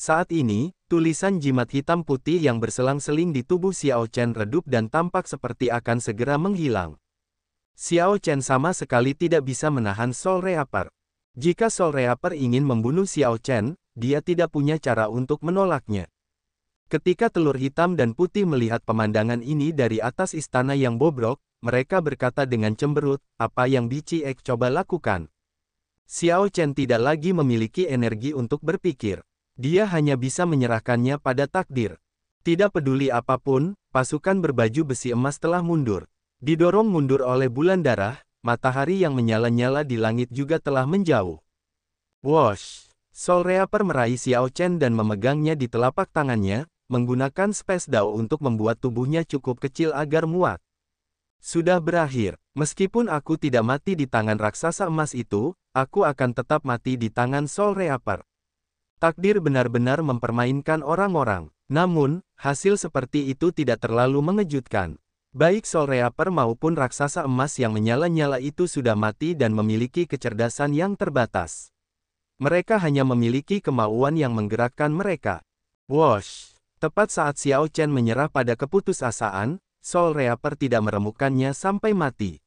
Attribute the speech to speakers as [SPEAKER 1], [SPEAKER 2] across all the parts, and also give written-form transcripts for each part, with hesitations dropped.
[SPEAKER 1] Saat ini, tulisan jimat hitam putih yang berselang-seling di tubuh Xiao Chen redup dan tampak seperti akan segera menghilang. Xiao Chen sama sekali tidak bisa menahan Soul Reaper. Jika Soul Reaper ingin membunuh Xiao Chen, dia tidak punya cara untuk menolaknya. Ketika telur hitam dan putih melihat pemandangan ini dari atas istana yang bobrok, mereka berkata dengan cemberut, apa yang Bici Ek coba lakukan? Xiao Chen tidak lagi memiliki energi untuk berpikir. Dia hanya bisa menyerahkannya pada takdir. Tidak peduli apapun, pasukan berbaju besi emas telah mundur. Didorong mundur oleh bulan darah, matahari yang menyala-nyala di langit juga telah menjauh. Wosh! Soul Reaper meraih Xiao Chen dan memegangnya di telapak tangannya, menggunakan Space Dao untuk membuat tubuhnya cukup kecil agar muat. Sudah berakhir, meskipun aku tidak mati di tangan raksasa emas itu, aku akan tetap mati di tangan Soul Reaper. Takdir benar-benar mempermainkan orang-orang. Namun, hasil seperti itu tidak terlalu mengejutkan. Baik Soul Reaper maupun raksasa emas yang menyala-nyala itu sudah mati dan memiliki kecerdasan yang terbatas. Mereka hanya memiliki kemauan yang menggerakkan mereka. Wosh! Tepat saat Xiao Chen menyerah pada keputusasaan, Soul Reaper tidak meremukkannya sampai mati.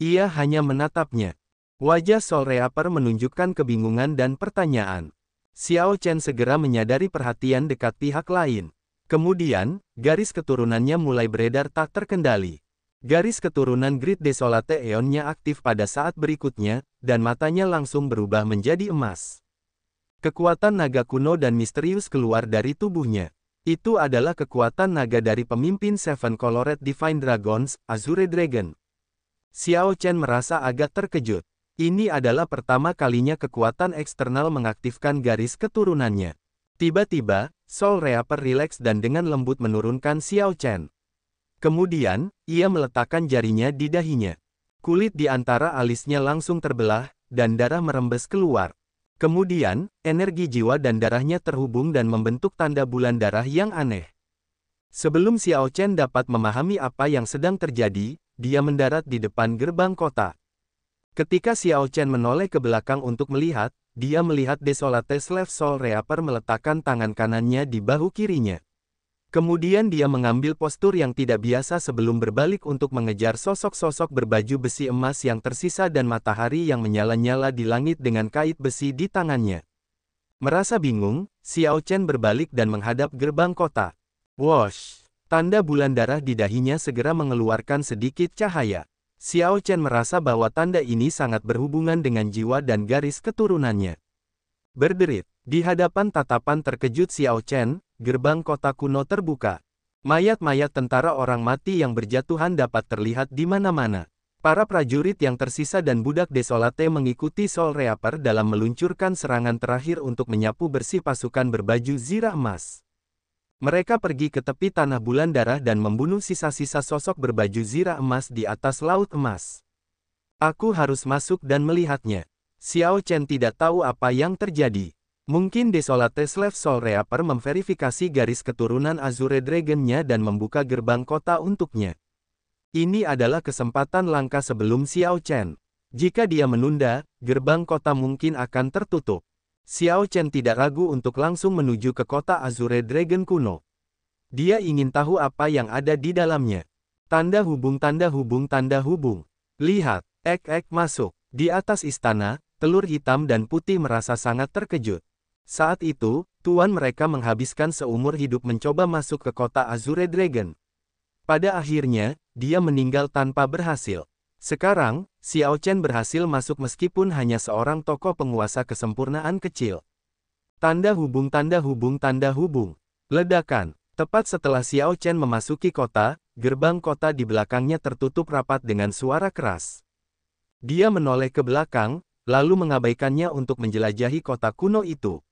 [SPEAKER 1] Ia hanya menatapnya. Wajah Soul Reaper menunjukkan kebingungan dan pertanyaan. Xiao Chen segera menyadari perhatian dekat pihak lain. Kemudian, garis keturunannya mulai beredar tak terkendali. Garis keturunan Great Desolate Aeon-nya aktif pada saat berikutnya, dan matanya langsung berubah menjadi emas. Kekuatan naga kuno dan misterius keluar dari tubuhnya. Itu adalah kekuatan naga dari pemimpin Seven Colored Divine Dragons, Azure Dragon. Xiao Chen merasa agak terkejut. Ini adalah pertama kalinya kekuatan eksternal mengaktifkan garis keturunannya. Tiba-tiba, Soul Reaper rileks dan dengan lembut menurunkan Xiao Chen. Kemudian, ia meletakkan jarinya di dahinya. Kulit di antara alisnya langsung terbelah, dan darah merembes keluar. Kemudian, energi jiwa dan darahnya terhubung dan membentuk tanda bulan darah yang aneh. Sebelum Xiao Chen dapat memahami apa yang sedang terjadi, dia mendarat di depan gerbang kota. Ketika Xiao Chen menoleh ke belakang untuk melihat, dia melihat Desolate Slave Soul Reaper meletakkan tangan kanannya di bahu kirinya. Kemudian dia mengambil postur yang tidak biasa sebelum berbalik untuk mengejar sosok-sosok berbaju besi emas yang tersisa dan matahari yang menyala-nyala di langit dengan kait besi di tangannya. Merasa bingung, Xiao Chen berbalik dan menghadap gerbang kota. Wosh! Tanda bulan darah di dahinya segera mengeluarkan sedikit cahaya. Xiao Chen merasa bahwa tanda ini sangat berhubungan dengan jiwa dan garis keturunannya. Berderit, di hadapan tatapan terkejut Xiao Chen, gerbang kota kuno terbuka. Mayat-mayat tentara orang mati yang berjatuhan dapat terlihat di mana-mana. Para prajurit yang tersisa dan budak Desolate mengikuti Soul Reaper dalam meluncurkan serangan terakhir untuk menyapu bersih pasukan berbaju zirah emas. Mereka pergi ke tepi tanah bulan darah dan membunuh sisa-sisa sosok berbaju zirah emas di atas laut emas. Aku harus masuk dan melihatnya. Xiao Chen tidak tahu apa yang terjadi. Mungkin Desolate Slave Soul Reaper memverifikasi garis keturunan Azure Dragon-nya dan membuka gerbang kota untuknya. Ini adalah kesempatan langka sebelum Xiao Chen. Jika dia menunda, gerbang kota mungkin akan tertutup. Xiao Chen tidak ragu untuk langsung menuju ke kota Azure Dragon kuno. Dia ingin tahu apa yang ada di dalamnya. Tanda hubung, tanda hubung, tanda hubung. Lihat, Ek masuk. Di atas istana, telur hitam dan putih merasa sangat terkejut. Saat itu, tuan mereka menghabiskan seumur hidup mencoba masuk ke kota Azure Dragon. Pada akhirnya, dia meninggal tanpa berhasil. Sekarang, Xiao Chen berhasil masuk meskipun hanya seorang tokoh penguasa kesempurnaan kecil. Tanda hubung, tanda hubung, tanda hubung. Ledakan. Tepat setelah Xiao Chen memasuki kota, gerbang kota di belakangnya tertutup rapat dengan suara keras. Dia menoleh ke belakang, lalu mengabaikannya untuk menjelajahi kota kuno itu.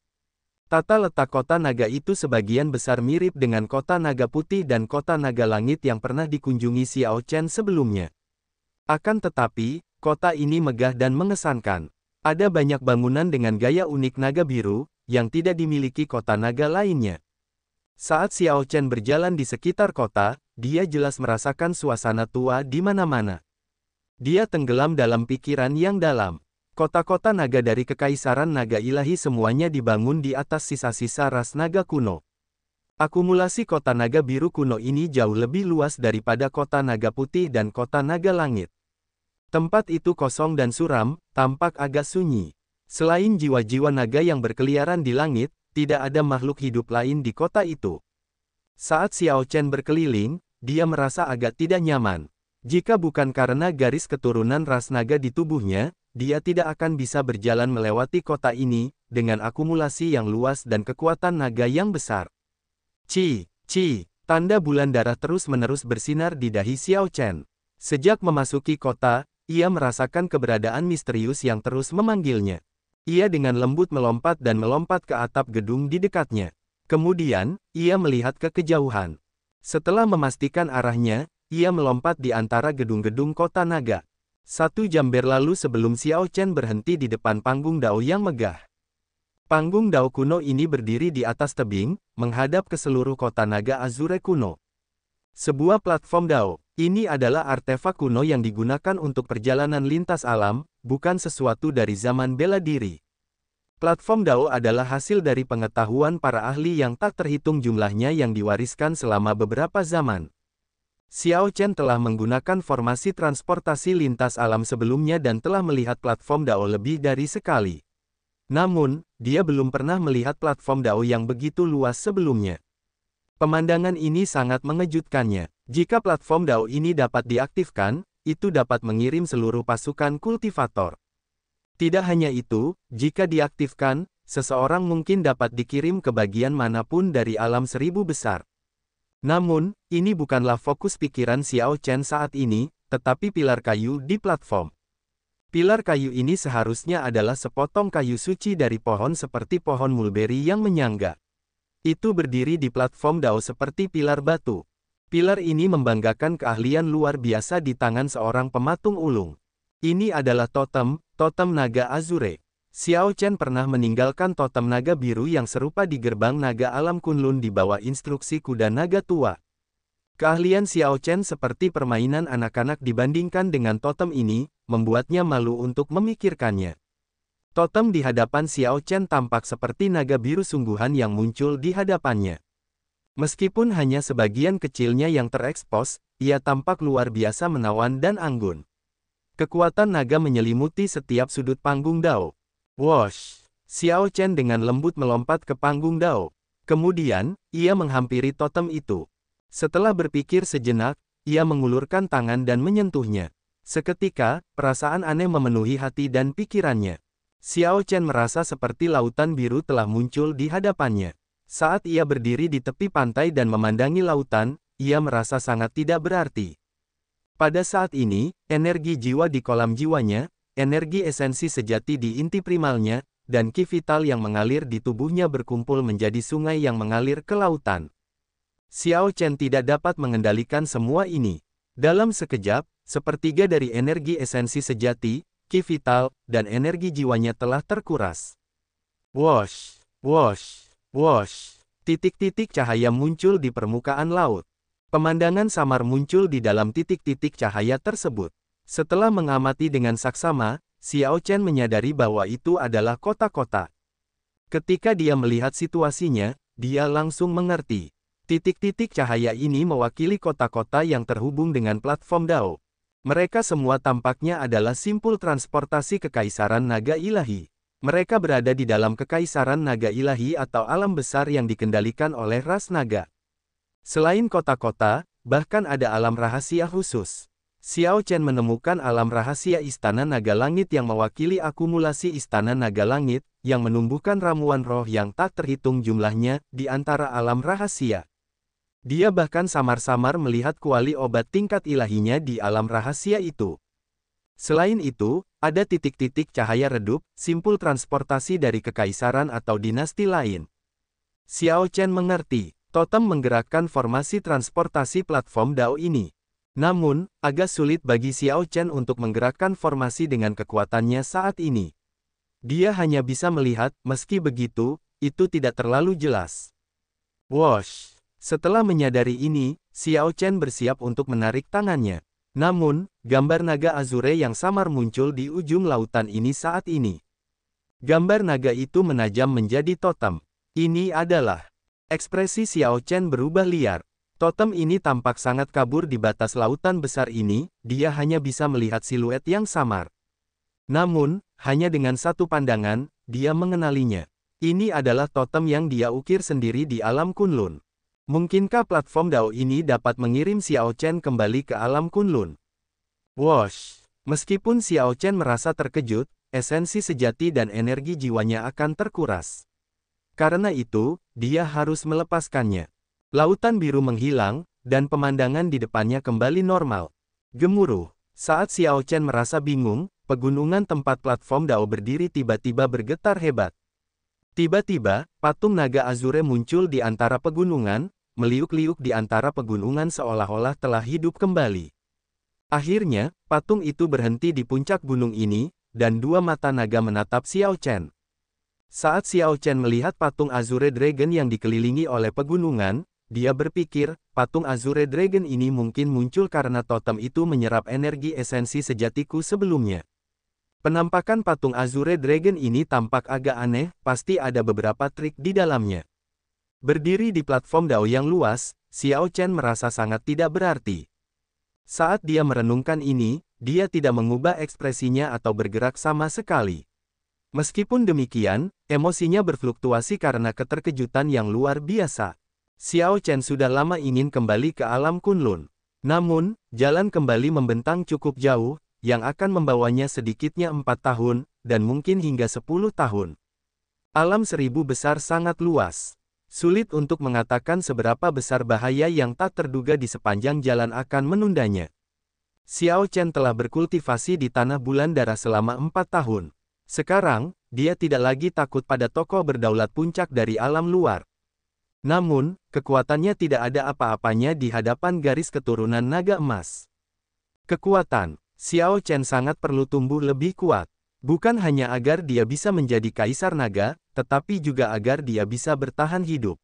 [SPEAKER 1] Tata letak kota naga itu sebagian besar mirip dengan kota naga putih dan kota naga langit yang pernah dikunjungi Xiao Chen sebelumnya. Akan tetapi, kota ini megah dan mengesankan. Ada banyak bangunan dengan gaya unik naga biru, yang tidak dimiliki kota naga lainnya. Saat Xiao Chen berjalan di sekitar kota, dia jelas merasakan suasana tua di mana-mana. Dia tenggelam dalam pikiran yang dalam. Kota-kota naga dari Kekaisaran Naga Ilahi semuanya dibangun di atas sisa-sisa ras naga kuno. Akumulasi kota naga biru kuno ini jauh lebih luas daripada kota naga putih dan kota naga langit. Tempat itu kosong dan suram, tampak agak sunyi. Selain jiwa-jiwa naga yang berkeliaran di langit, tidak ada makhluk hidup lain di kota itu. Saat Xiao Chen berkeliling, dia merasa agak tidak nyaman. Jika bukan karena garis keturunan ras naga di tubuhnya, dia tidak akan bisa berjalan melewati kota ini, dengan akumulasi yang luas dan kekuatan naga yang besar. Tanda bulan darah terus-menerus bersinar di dahi Xiao Chen. Sejak memasuki kota, ia merasakan keberadaan misterius yang terus memanggilnya. Ia dengan lembut melompat dan melompat ke atap gedung di dekatnya. Kemudian, ia melihat ke kejauhan. Setelah memastikan arahnya, ia melompat di antara gedung-gedung kota naga. 1 jam berlalu sebelum Xiao Chen berhenti di depan panggung dao yang megah. Panggung dao kuno ini berdiri di atas tebing, menghadap ke seluruh kota naga Azure kuno. Sebuah platform dao, ini adalah artefak kuno yang digunakan untuk perjalanan lintas alam, bukan sesuatu dari zaman bela diri. Platform dao adalah hasil dari pengetahuan para ahli yang tak terhitung jumlahnya yang diwariskan selama beberapa zaman. Xiao Chen telah menggunakan formasi transportasi lintas alam sebelumnya dan telah melihat platform dao lebih dari sekali. Namun, dia belum pernah melihat platform dao yang begitu luas sebelumnya. Pemandangan ini sangat mengejutkannya. Jika platform dao ini dapat diaktifkan, itu dapat mengirim seluruh pasukan kultivator. Tidak hanya itu, jika diaktifkan, seseorang mungkin dapat dikirim ke bagian manapun dari alam seribu besar. Namun, ini bukanlah fokus pikiran Xiao Chen saat ini, tetapi pilar kayu di platform. Pilar kayu ini seharusnya adalah sepotong kayu suci dari pohon seperti pohon mulberry yang menyangga. Itu berdiri di platform dao seperti pilar batu. Pilar ini membanggakan keahlian luar biasa di tangan seorang pematung ulung. Ini adalah totem naga Azure. Xiao Chen pernah meninggalkan totem naga biru yang serupa di gerbang naga alam Kunlun di bawah instruksi kuda naga tua. Keahlian Xiao Chen seperti permainan anak-anak dibandingkan dengan totem ini, membuatnya malu untuk memikirkannya. Totem di hadapan Xiao Chen tampak seperti naga biru sungguhan yang muncul di hadapannya. Meskipun hanya sebagian kecilnya yang terekspos, ia tampak luar biasa menawan dan anggun. Kekuatan naga menyelimuti setiap sudut panggung dao. Wosh! Xiao Chen dengan lembut melompat ke panggung dao. Kemudian, ia menghampiri totem itu. Setelah berpikir sejenak, ia mengulurkan tangan dan menyentuhnya. Seketika, perasaan aneh memenuhi hati dan pikirannya. Xiao Chen merasa seperti lautan biru telah muncul di hadapannya. Saat ia berdiri di tepi pantai dan memandangi lautan, ia merasa sangat tidak berarti. Pada saat ini, energi jiwa di kolam jiwanya, energi esensi sejati di inti primalnya, dan ki vital yang mengalir di tubuhnya berkumpul menjadi sungai yang mengalir ke lautan. Xiao Chen tidak dapat mengendalikan semua ini. Dalam sekejap, sepertiga dari energi esensi sejati, ki vital, dan energi jiwanya telah terkuras. Wosh! Wosh! Wosh! Titik-titik cahaya muncul di permukaan laut. Pemandangan samar muncul di dalam titik-titik cahaya tersebut. Setelah mengamati dengan saksama, Xiao Chen menyadari bahwa itu adalah kota-kota. Ketika dia melihat situasinya, dia langsung mengerti. Titik-titik cahaya ini mewakili kota-kota yang terhubung dengan platform dao. Mereka semua tampaknya adalah simpul transportasi Kekaisaran Naga Ilahi. Mereka berada di dalam Kekaisaran Naga Ilahi atau alam besar yang dikendalikan oleh ras naga. Selain kota-kota, bahkan ada alam rahasia khusus. Xiao Chen menemukan alam rahasia Istana Naga Langit yang mewakili akumulasi Istana Naga Langit, yang menumbuhkan ramuan roh yang tak terhitung jumlahnya, di antara alam rahasia. Dia bahkan samar-samar melihat kuali obat tingkat ilahinya di alam rahasia itu. Selain itu, ada titik-titik cahaya redup, simpul transportasi dari kekaisaran atau dinasti lain. Xiao Chen mengerti, totem menggerakkan formasi transportasi platform dao ini. Namun, agak sulit bagi Xiao Chen untuk menggerakkan formasi dengan kekuatannya saat ini. Dia hanya bisa melihat, meski begitu, itu tidak terlalu jelas. Wosh! Setelah menyadari ini, Xiao Chen bersiap untuk menarik tangannya. Namun, gambar naga azure yang samar muncul di ujung lautan ini saat ini. Gambar naga itu menajam menjadi totem. Ini adalah. Ekspresi Xiao Chen berubah liar. Totem ini tampak sangat kabur di batas lautan besar ini, dia hanya bisa melihat siluet yang samar. Namun, hanya dengan satu pandangan, dia mengenalinya. Ini adalah totem yang dia ukir sendiri di alam Kunlun. Mungkinkah platform Dao ini dapat mengirim Xiao Chen kembali ke alam Kunlun? Wosh! Meskipun Xiao Chen merasa terkejut, esensi sejati dan energi jiwanya akan terkuras. Karena itu, dia harus melepaskannya. Lautan biru menghilang, dan pemandangan di depannya kembali normal. Gemuruh. Saat Xiao Chen merasa bingung, pegunungan tempat platform Dao berdiri tiba-tiba bergetar hebat. Tiba-tiba, patung naga azure muncul di antara pegunungan, meliuk-liuk di antara pegunungan seolah-olah telah hidup kembali. Akhirnya, patung itu berhenti di puncak gunung ini, dan dua mata naga menatap Xiao Chen. Saat Xiao Chen melihat patung Azure Dragon yang dikelilingi oleh pegunungan, dia berpikir, patung Azure Dragon ini mungkin muncul karena totem itu menyerap energi esensi sejatiku sebelumnya. Penampakan patung Azure Dragon ini tampak agak aneh, pasti ada beberapa trik di dalamnya. Berdiri di platform Dao yang luas, Xiao Chen merasa sangat tidak berarti. Saat dia merenungkan ini, dia tidak mengubah ekspresinya atau bergerak sama sekali. Meskipun demikian, emosinya berfluktuasi karena keterkejutan yang luar biasa. Xiao Chen sudah lama ingin kembali ke alam Kunlun. Namun, jalan kembali membentang cukup jauh, yang akan membawanya sedikitnya 4 tahun, dan mungkin hingga 10 tahun. Alam seribu besar sangat luas. Sulit untuk mengatakan seberapa besar bahaya yang tak terduga di sepanjang jalan akan menundanya. Xiao Chen telah berkultivasi di tanah bulan darah selama 4 tahun. Sekarang, dia tidak lagi takut pada tokoh berdaulat puncak dari alam luar. Namun, kekuatannya tidak ada apa-apanya di hadapan garis keturunan naga emas. Kekuatan. Xiao Chen sangat perlu tumbuh lebih kuat. Bukan hanya agar dia bisa menjadi kaisar naga, tetapi juga agar dia bisa bertahan hidup.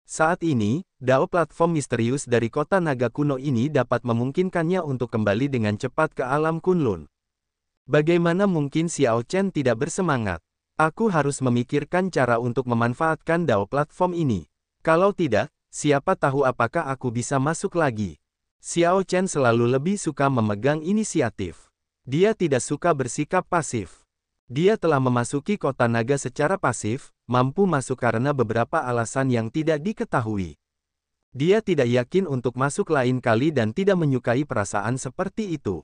[SPEAKER 1] Saat ini, Dao platform misterius dari kota naga kuno ini dapat memungkinkannya untuk kembali dengan cepat ke alam Kunlun. Bagaimana mungkin Xiao Chen tidak bersemangat? Aku harus memikirkan cara untuk memanfaatkan Dao platform ini. Kalau tidak, siapa tahu apakah aku bisa masuk lagi. Xiao Chen selalu lebih suka memegang inisiatif. Dia tidak suka bersikap pasif. Dia telah memasuki kota naga secara pasif, mampu masuk karena beberapa alasan yang tidak diketahui. Dia tidak yakin untuk masuk lain kali dan tidak menyukai perasaan seperti itu.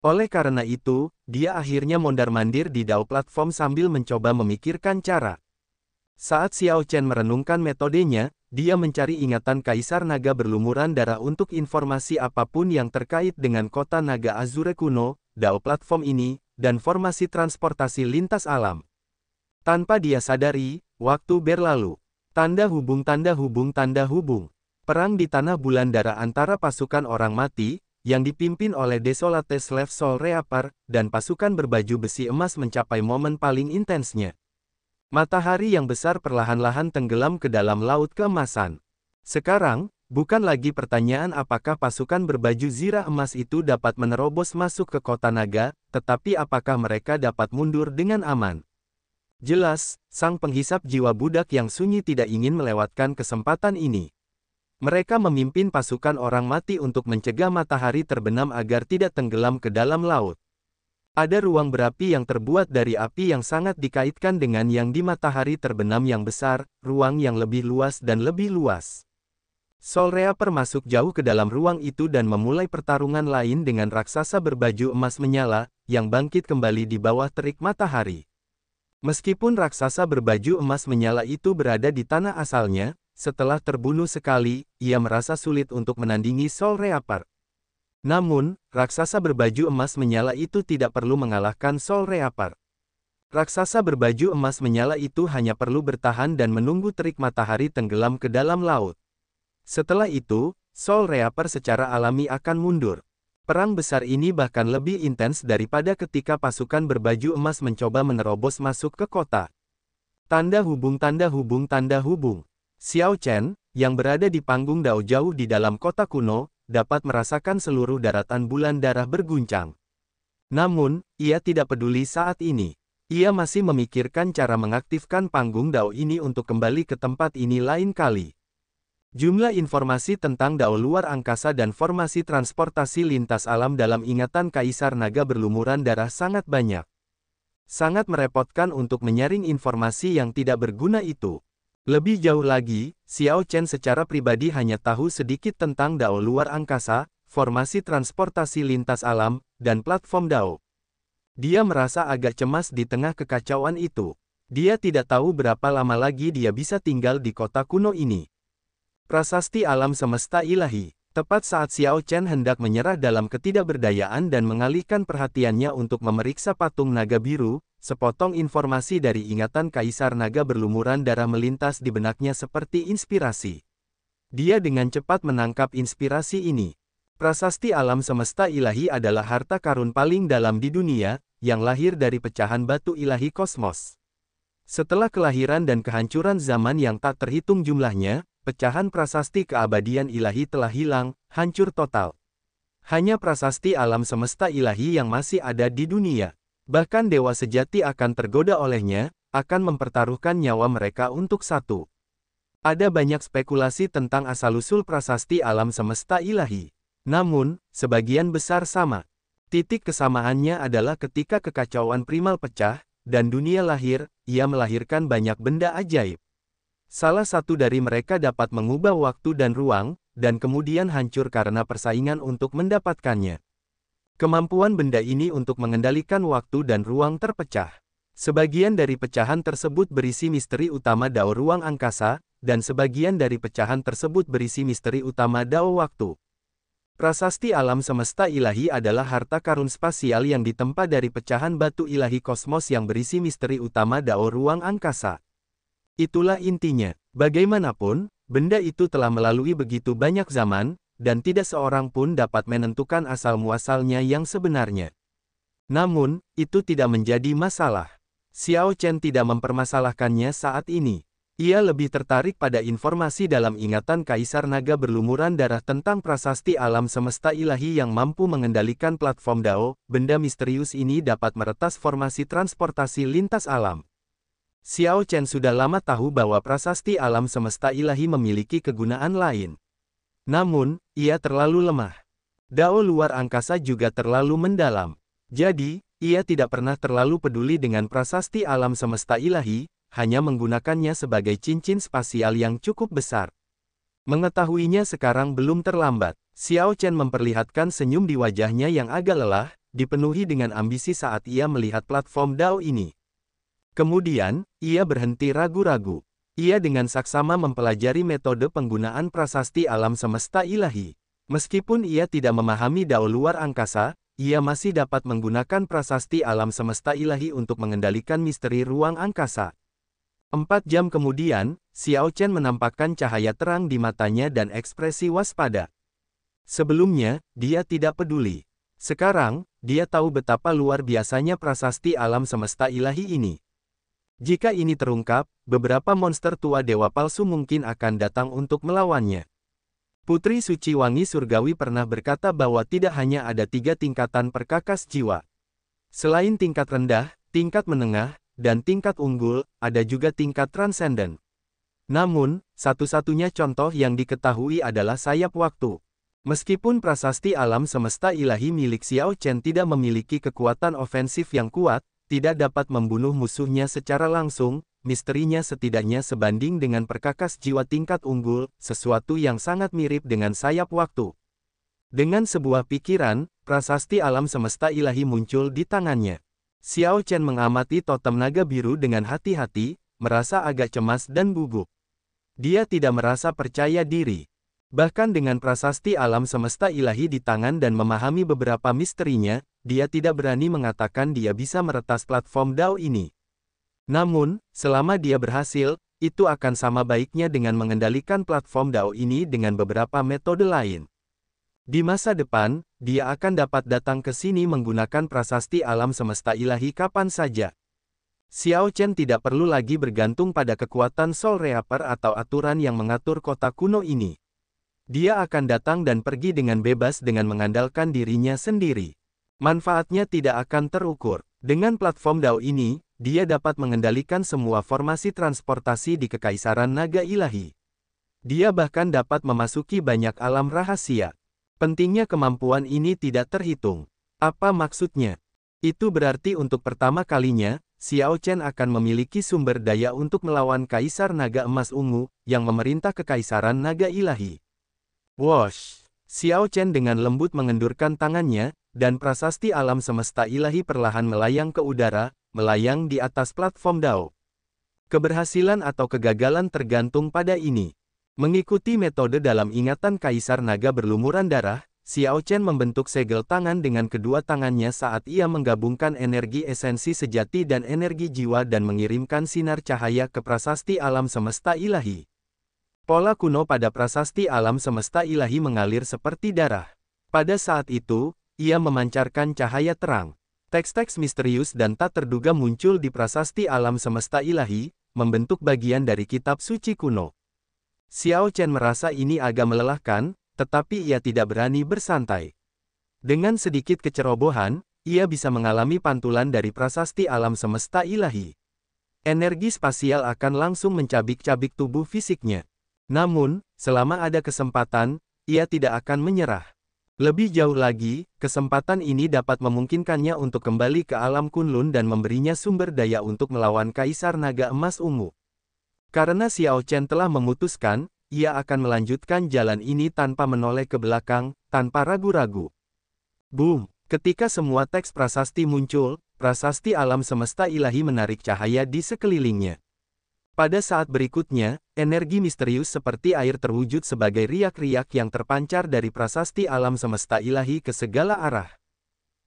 [SPEAKER 1] Oleh karena itu, dia akhirnya mondar-mandir di Dao platform sambil mencoba memikirkan cara. Saat Xiao Chen merenungkan metodenya, dia mencari ingatan Kaisar Naga berlumuran darah untuk informasi apapun yang terkait dengan kota naga Azure kuno, Dao platform ini, dan formasi transportasi lintas alam. Tanpa dia sadari, waktu berlalu. Tanda hubung tanda hubung tanda hubung. Perang di tanah bulan darah antara pasukan orang mati, yang dipimpin oleh Desolate Slave Soul Reaper, dan pasukan berbaju besi emas mencapai momen paling intensnya. Matahari yang besar perlahan-lahan tenggelam ke dalam laut keemasan. Sekarang, bukan lagi pertanyaan apakah pasukan berbaju zirah emas itu dapat menerobos masuk ke kota naga, tetapi apakah mereka dapat mundur dengan aman. Jelas, sang penghisap jiwa budak yang sunyi tidak ingin melewatkan kesempatan ini. Mereka memimpin pasukan orang mati untuk mencegah matahari terbenam agar tidak tenggelam ke dalam laut. Ada ruang berapi yang terbuat dari api yang sangat dikaitkan dengan yang di matahari terbenam yang besar, ruang yang lebih luas dan lebih luas. Soul Reaper masuk jauh ke dalam ruang itu dan memulai pertarungan lain dengan raksasa berbaju emas menyala, yang bangkit kembali di bawah terik matahari. Meskipun raksasa berbaju emas menyala itu berada di tanah asalnya, setelah terbunuh sekali, ia merasa sulit untuk menandingi Soul Reaper. Namun, raksasa berbaju emas menyala itu tidak perlu mengalahkan Soul Reaper. Raksasa berbaju emas menyala itu hanya perlu bertahan dan menunggu terik matahari tenggelam ke dalam laut. Setelah itu, Soul Reaper secara alami akan mundur. Perang besar ini bahkan lebih intens daripada ketika pasukan berbaju emas mencoba menerobos masuk ke kota. Tanda hubung tanda hubung tanda hubung. Xiao Chen, yang berada di panggung Dao jauh di dalam kota kuno, dapat merasakan seluruh daratan bulan darah berguncang. Namun, ia tidak peduli saat ini. Ia masih memikirkan cara mengaktifkan panggung Dao ini untuk kembali ke tempat ini lain kali. Jumlah informasi tentang Dao luar angkasa dan formasi transportasi lintas alam dalam ingatan Kaisar Naga berlumuran darah sangat banyak. Sangat merepotkan untuk menyaring informasi yang tidak berguna itu. Lebih jauh lagi, Xiao Chen secara pribadi hanya tahu sedikit tentang Dao luar angkasa, formasi transportasi lintas alam, dan platform Dao. Dia merasa agak cemas di tengah kekacauan itu. Dia tidak tahu berapa lama lagi dia bisa tinggal di kota kuno ini. Prasasti alam semesta ilahi. Tepat saat Xiao Chen hendak menyerah dalam ketidakberdayaan dan mengalihkan perhatiannya untuk memeriksa patung naga biru, sepotong informasi dari ingatan Kaisar Naga berlumuran darah melintas di benaknya seperti inspirasi. Dia dengan cepat menangkap inspirasi ini. Prasasti alam semesta ilahi adalah harta karun paling dalam di dunia, yang lahir dari pecahan batu ilahi kosmos. Setelah kelahiran dan kehancuran zaman yang tak terhitung jumlahnya, pecahan prasasti keabadian ilahi telah hilang, hancur total. Hanya prasasti alam semesta ilahi yang masih ada di dunia. Bahkan dewa sejati akan tergoda olehnya, akan mempertaruhkan nyawa mereka untuk satu. Ada banyak spekulasi tentang asal-usul prasasti alam semesta ilahi. Namun, sebagian besar sama. Titik kesamaannya adalah ketika kekacauan primal pecah, dan dunia lahir, ia melahirkan banyak benda ajaib. Salah satu dari mereka dapat mengubah waktu dan ruang, dan kemudian hancur karena persaingan untuk mendapatkannya. Kemampuan benda ini untuk mengendalikan waktu dan ruang terpecah. Sebagian dari pecahan tersebut berisi misteri utama Dao ruang angkasa, dan sebagian dari pecahan tersebut berisi misteri utama Dao waktu. Prasasti alam semesta ilahi adalah harta karun spasial yang ditempa dari pecahan batu ilahi kosmos yang berisi misteri utama Dao ruang angkasa. Itulah intinya. Bagaimanapun, benda itu telah melalui begitu banyak zaman, dan tidak seorang pun dapat menentukan asal-muasalnya yang sebenarnya. Namun, itu tidak menjadi masalah. Xiao Chen tidak mempermasalahkannya saat ini. Ia lebih tertarik pada informasi dalam ingatan Kaisar Naga berlumuran darah tentang prasasti alam semesta ilahi yang mampu mengendalikan platform Dao. Benda misterius ini dapat meretas formasi transportasi lintas alam. Xiao Chen sudah lama tahu bahwa prasasti alam semesta ilahi memiliki kegunaan lain. Namun, ia terlalu lemah. Dao luar angkasa juga terlalu mendalam. Jadi, ia tidak pernah terlalu peduli dengan prasasti alam semesta ilahi, hanya menggunakannya sebagai cincin spasial yang cukup besar. Mengetahuinya sekarang belum terlambat. Xiao Chen memperlihatkan senyum di wajahnya yang agak lelah, dipenuhi dengan ambisi saat ia melihat platform Dao ini. Kemudian, ia berhenti ragu-ragu. Ia dengan saksama mempelajari metode penggunaan prasasti alam semesta ilahi. Meskipun ia tidak memahami Dao luar angkasa, ia masih dapat menggunakan prasasti alam semesta ilahi untuk mengendalikan misteri ruang angkasa. 4 jam kemudian, Xiao Chen menampakkan cahaya terang di matanya dan ekspresi waspada. Sebelumnya, dia tidak peduli. Sekarang, dia tahu betapa luar biasanya prasasti alam semesta ilahi ini. Jika ini terungkap, beberapa monster tua dewa palsu mungkin akan datang untuk melawannya. Putri Suci Wangi Surgawi pernah berkata bahwa tidak hanya ada 3 tingkatan perkakas jiwa. Selain tingkat rendah, tingkat menengah, dan tingkat unggul, ada juga tingkat transenden. Namun, satu-satunya contoh yang diketahui adalah sayap waktu. Meskipun prasasti alam semesta ilahi milik Xiao Chen tidak memiliki kekuatan ofensif yang kuat, tidak dapat membunuh musuhnya secara langsung, misterinya setidaknya sebanding dengan perkakas jiwa tingkat unggul, sesuatu yang sangat mirip dengan sayap waktu. Dengan sebuah pikiran, prasasti alam semesta ilahi muncul di tangannya. Xiao Chen mengamati totem naga biru dengan hati-hati, merasa agak cemas dan gugup. Dia tidak merasa percaya diri. Bahkan dengan prasasti alam semesta ilahi di tangan dan memahami beberapa misterinya, dia tidak berani mengatakan dia bisa meretas platform Dao ini. Namun, selama dia berhasil, itu akan sama baiknya dengan mengendalikan platform Dao ini dengan beberapa metode lain. Di masa depan, dia akan dapat datang ke sini menggunakan prasasti alam semesta ilahi kapan saja. Xiao Chen tidak perlu lagi bergantung pada kekuatan Soul Reaper atau aturan yang mengatur kota kuno ini. Dia akan datang dan pergi dengan bebas dengan mengandalkan dirinya sendiri. Manfaatnya tidak akan terukur. Dengan platform DAO ini, dia dapat mengendalikan semua formasi transportasi di Kekaisaran Naga Ilahi. Dia bahkan dapat memasuki banyak alam rahasia. Pentingnya kemampuan ini tidak terhitung. Apa maksudnya? Itu berarti untuk pertama kalinya, Xiao Chen akan memiliki sumber daya untuk melawan Kaisar Naga Emas Ungu, yang memerintah Kekaisaran Naga Ilahi. Wosh! Xiao Chen dengan lembut mengendurkan tangannya, dan prasasti alam semesta ilahi perlahan melayang ke udara, melayang di atas platform DAO. Keberhasilan atau kegagalan tergantung pada ini. Mengikuti metode dalam ingatan Kaisar Naga berlumuran darah, Xiao Chen membentuk segel tangan dengan kedua tangannya saat ia menggabungkan energi esensi sejati dan energi jiwa dan mengirimkan sinar cahaya ke prasasti alam semesta ilahi. Pola kuno pada prasasti alam semesta ilahi mengalir seperti darah. Pada saat itu, ia memancarkan cahaya terang. Teks-teks misterius dan tak terduga muncul di prasasti alam semesta ilahi, membentuk bagian dari kitab suci kuno. Xiao Chen merasa ini agak melelahkan, tetapi ia tidak berani bersantai. Dengan sedikit kecerobohan, ia bisa mengalami pantulan dari prasasti alam semesta ilahi. Energi spasial akan langsung mencabik-cabik tubuh fisiknya. Namun, selama ada kesempatan, ia tidak akan menyerah. Lebih jauh lagi, kesempatan ini dapat memungkinkannya untuk kembali ke alam Kunlun dan memberinya sumber daya untuk melawan Kaisar Naga Emas Ungu. Karena Xiao Chen telah memutuskan, ia akan melanjutkan jalan ini tanpa menoleh ke belakang, tanpa ragu-ragu. Boom! Ketika semua teks prasasti muncul, prasasti alam semesta ilahi menarik cahaya di sekelilingnya. Pada saat berikutnya, energi misterius seperti air terwujud sebagai riak-riak yang terpancar dari prasasti alam semesta ilahi ke segala arah.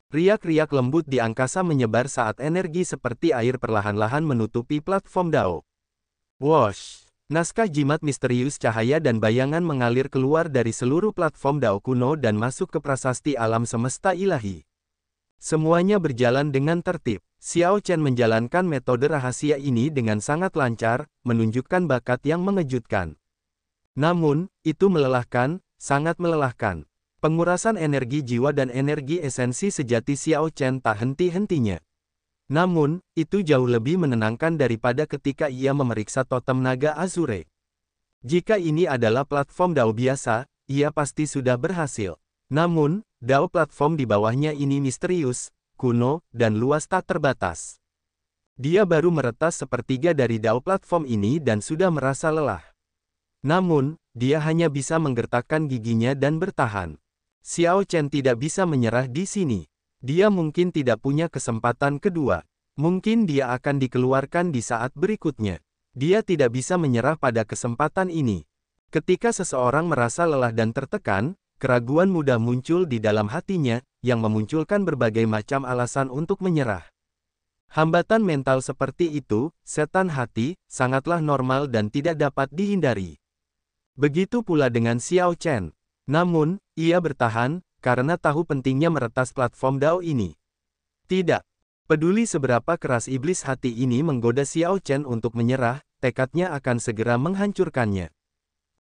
[SPEAKER 1] Riak-riak lembut di angkasa menyebar saat energi seperti air perlahan-lahan menutupi platform DAO. Wosh! Naskah jimat misterius cahaya dan bayangan mengalir keluar dari seluruh platform DAO kuno dan masuk ke prasasti alam semesta ilahi. Semuanya berjalan dengan tertib. Xiao Chen menjalankan metode rahasia ini dengan sangat lancar, menunjukkan bakat yang mengejutkan. Namun, itu melelahkan, sangat melelahkan. Pengurasan energi jiwa dan energi esensi sejati Xiao Chen tak henti-hentinya. Namun, itu jauh lebih menenangkan daripada ketika ia memeriksa totem naga Azure. Jika ini adalah platform DAO biasa, ia pasti sudah berhasil. Namun, DAO platform di bawahnya ini misterius, kuno, dan luas tak terbatas. Dia baru meretas sepertiga dari DAO platform ini dan sudah merasa lelah. Namun, dia hanya bisa menggertakkan giginya dan bertahan. Xiao Chen tidak bisa menyerah di sini. Dia mungkin tidak punya kesempatan kedua. Mungkin dia akan dikeluarkan di saat berikutnya. Dia tidak bisa menyerah pada kesempatan ini. Ketika seseorang merasa lelah dan tertekan, keraguan mudah muncul di dalam hatinya, yang memunculkan berbagai macam alasan untuk menyerah. Hambatan mental seperti itu, setan hati, sangatlah normal dan tidak dapat dihindari. Begitu pula dengan Xiao Chen. Namun, ia bertahan, karena tahu pentingnya meretas platform DAO ini. Tidak peduli seberapa keras iblis hati ini menggoda Xiao Chen untuk menyerah, tekadnya akan segera menghancurkannya.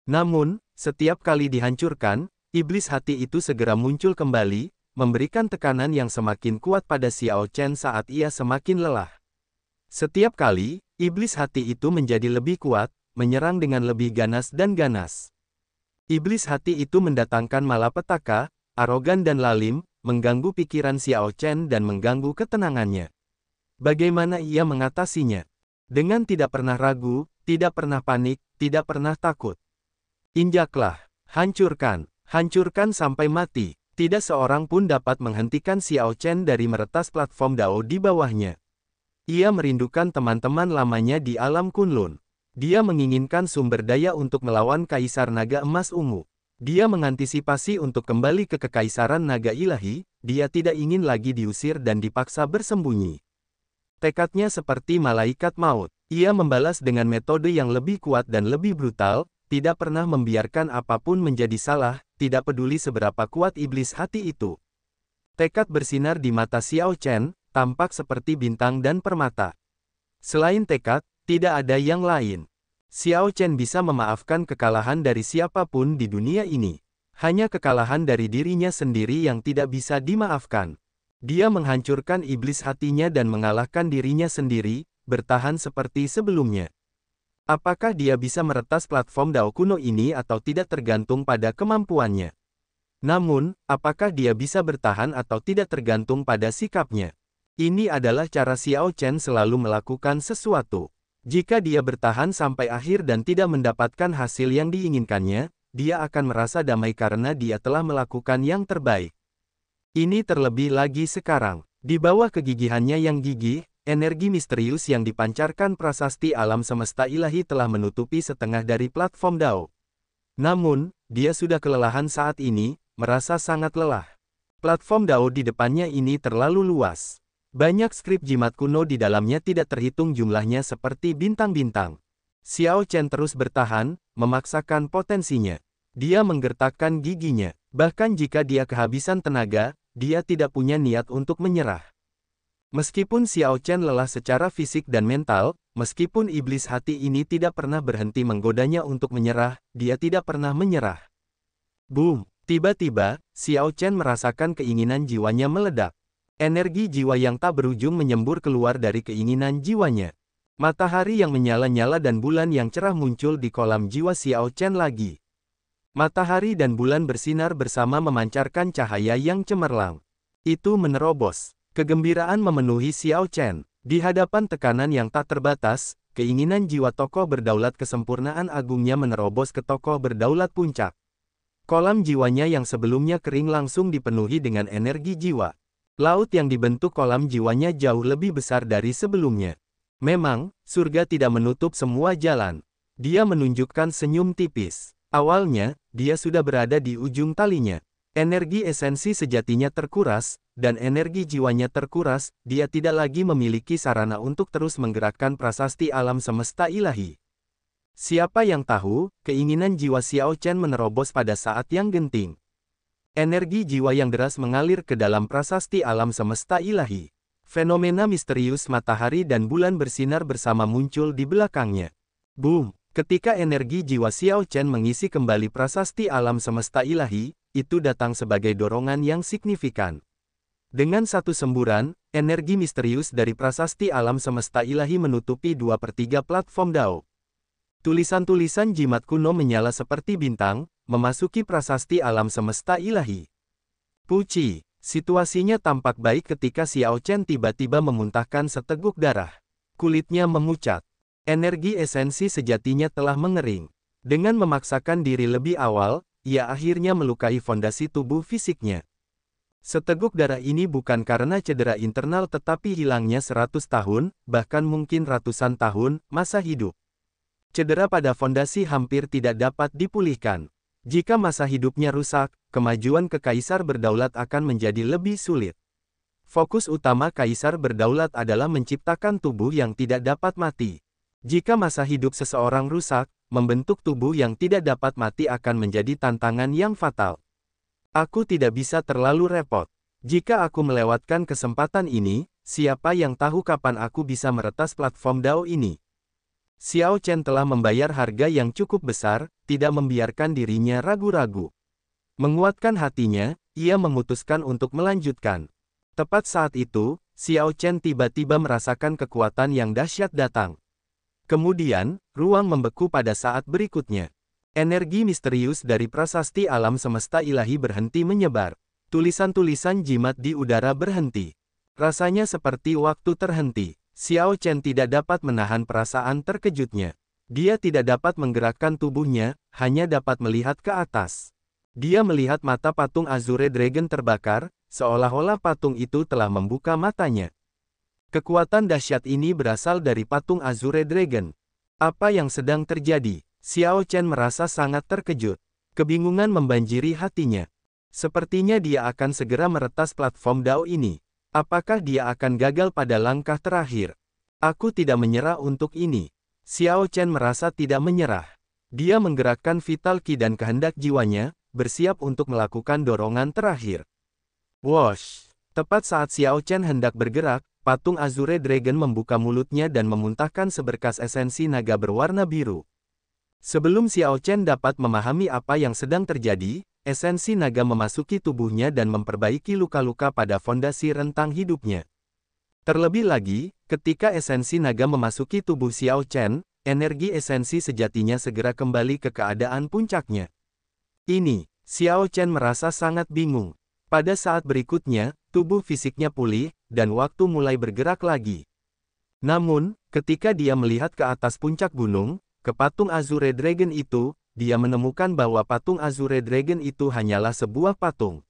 [SPEAKER 1] Namun, setiap kali dihancurkan, iblis hati itu segera muncul kembali, memberikan tekanan yang semakin kuat pada Xiao Chen saat ia semakin lelah. Setiap kali, iblis hati itu menjadi lebih kuat, menyerang dengan lebih ganas dan ganas. Iblis hati itu mendatangkan malapetaka, arogan dan lalim, mengganggu pikiran Xiao Chen dan mengganggu ketenangannya. Bagaimana ia mengatasinya? Dengan tidak pernah ragu, tidak pernah panik, tidak pernah takut. Injaklah, hancurkan. Hancurkan sampai mati. Tidak seorang pun dapat menghentikan Xiao Chen dari meretas platform DAO di bawahnya. Ia merindukan teman-teman lamanya di alam Kunlun. Dia menginginkan sumber daya untuk melawan Kaisar Naga Emas Ungu. Dia mengantisipasi untuk kembali ke Kekaisaran Naga Ilahi, dia tidak ingin lagi diusir dan dipaksa bersembunyi. Tekadnya seperti malaikat maut. Ia membalas dengan metode yang lebih kuat dan lebih brutal, tidak pernah membiarkan apapun menjadi salah, tidak peduli seberapa kuat iblis hati itu. Tekad bersinar di mata Xiao Chen, tampak seperti bintang dan permata. Selain tekad, tidak ada yang lain. Xiao Chen bisa memaafkan kekalahan dari siapapun di dunia ini. Hanya kekalahan dari dirinya sendiri yang tidak bisa dimaafkan. Dia menghancurkan iblis hatinya dan mengalahkan dirinya sendiri, bertahan seperti sebelumnya. Apakah dia bisa meretas platform Dao kuno ini atau tidak tergantung pada kemampuannya. Namun, apakah dia bisa bertahan atau tidak tergantung pada sikapnya. Ini adalah cara Xiao Chen selalu melakukan sesuatu. Jika dia bertahan sampai akhir dan tidak mendapatkan hasil yang diinginkannya, dia akan merasa damai karena dia telah melakukan yang terbaik. Ini terlebih lagi sekarang. Di bawah kegigihannya yang gigih, energi misterius yang dipancarkan prasasti alam semesta ilahi telah menutupi setengah dari platform Dao. Namun, dia sudah kelelahan saat ini, merasa sangat lelah. Platform Dao di depannya ini terlalu luas. Banyak skrip jimat kuno di dalamnya tidak terhitung jumlahnya seperti bintang-bintang. Xiao Chen terus bertahan, memaksakan potensinya. Dia menggertakkan giginya. Bahkan jika dia kehabisan tenaga, dia tidak punya niat untuk menyerah. Meskipun Xiao Chen lelah secara fisik dan mental, meskipun iblis hati ini tidak pernah berhenti menggodanya untuk menyerah, dia tidak pernah menyerah. Boom! Tiba-tiba, Xiao Chen merasakan keinginan jiwanya meledak. Energi jiwa yang tak berujung menyembur keluar dari keinginan jiwanya. Matahari yang menyala-nyala dan bulan yang cerah muncul di kolam jiwa Xiao Chen lagi. Matahari dan bulan bersinar bersama memancarkan cahaya yang cemerlang. Itu menerobos. Kegembiraan memenuhi Xiao Chen. Di hadapan tekanan yang tak terbatas, keinginan jiwa tokoh berdaulat kesempurnaan agungnya menerobos ke tokoh berdaulat puncak. Kolam jiwanya yang sebelumnya kering langsung dipenuhi dengan energi jiwa. Laut yang dibentuk kolam jiwanya jauh lebih besar dari sebelumnya. Memang, surga tidak menutup semua jalan. Dia menunjukkan senyum tipis. Awalnya, dia sudah berada di ujung talinya. Energi esensi sejatinya terkuras, dan energi jiwanya terkuras, dia tidak lagi memiliki sarana untuk terus menggerakkan prasasti alam semesta ilahi. Siapa yang tahu, keinginan jiwa Xiao Chen menerobos pada saat yang genting. Energi jiwa yang deras mengalir ke dalam prasasti alam semesta ilahi. Fenomena misterius matahari dan bulan bersinar bersama muncul di belakangnya. Boom! Ketika energi jiwa Xiao Chen mengisi kembali prasasti alam semesta ilahi, itu datang sebagai dorongan yang signifikan. Dengan satu semburan, energi misterius dari prasasti alam semesta ilahi menutupi 2/3 platform Dao. Tulisan-tulisan jimat kuno menyala seperti bintang, memasuki prasasti alam semesta ilahi. Puci, situasinya tampak baik ketika Xiao Chen tiba-tiba memuntahkan seteguk darah. Kulitnya memucat. Energi esensi sejatinya telah mengering. Dengan memaksakan diri lebih awal, ia akhirnya melukai fondasi tubuh fisiknya. Seteguk darah ini bukan karena cedera internal tetapi hilangnya 100 tahun, bahkan mungkin ratusan tahun, masa hidup. Cedera pada fondasi hampir tidak dapat dipulihkan. Jika masa hidupnya rusak, kemajuan ke Kaisar Berdaulat akan menjadi lebih sulit. Fokus utama Kaisar Berdaulat adalah menciptakan tubuh yang tidak dapat mati. Jika masa hidup seseorang rusak, membentuk tubuh yang tidak dapat mati akan menjadi tantangan yang fatal. Aku tidak bisa terlalu repot. Jika aku melewatkan kesempatan ini, siapa yang tahu kapan aku bisa meretas platform Dao ini? Xiao Chen telah membayar harga yang cukup besar, tidak membiarkan dirinya ragu-ragu. Menguatkan hatinya, ia memutuskan untuk melanjutkan. Tepat saat itu, Xiao Chen tiba-tiba merasakan kekuatan yang dahsyat datang. Kemudian, ruang membeku pada saat berikutnya. Energi misterius dari prasasti alam semesta ilahi berhenti menyebar. Tulisan-tulisan jimat di udara berhenti. Rasanya seperti waktu terhenti. Xiao Chen tidak dapat menahan perasaan terkejutnya. Dia tidak dapat menggerakkan tubuhnya, hanya dapat melihat ke atas. Dia melihat mata patung Azure Dragon terbakar, seolah-olah patung itu telah membuka matanya. Kekuatan dahsyat ini berasal dari patung Azure Dragon. Apa yang sedang terjadi? Xiao Chen merasa sangat terkejut. Kebingungan membanjiri hatinya. Sepertinya dia akan segera meretas platform Dao ini. Apakah dia akan gagal pada langkah terakhir? Aku tidak menyerah untuk ini. Xiao Chen merasa tidak menyerah. Dia menggerakkan vital ki dan kehendak jiwanya, bersiap untuk melakukan dorongan terakhir. Wosh! Tepat saat Xiao Chen hendak bergerak, patung Azure Dragon membuka mulutnya dan memuntahkan seberkas esensi naga berwarna biru. Sebelum Xiao Chen dapat memahami apa yang sedang terjadi, esensi naga memasuki tubuhnya dan memperbaiki luka-luka pada fondasi rentang hidupnya. Terlebih lagi, ketika esensi naga memasuki tubuh Xiao Chen, energi esensi sejatinya segera kembali ke keadaan puncaknya. Ini, Xiao Chen merasa sangat bingung. Pada saat berikutnya, tubuh fisiknya pulih, dan waktu mulai bergerak lagi. Namun, ketika dia melihat ke atas puncak gunung, ke patung Azure Dragon itu, dia menemukan bahwa patung Azure Dragon itu hanyalah sebuah patung.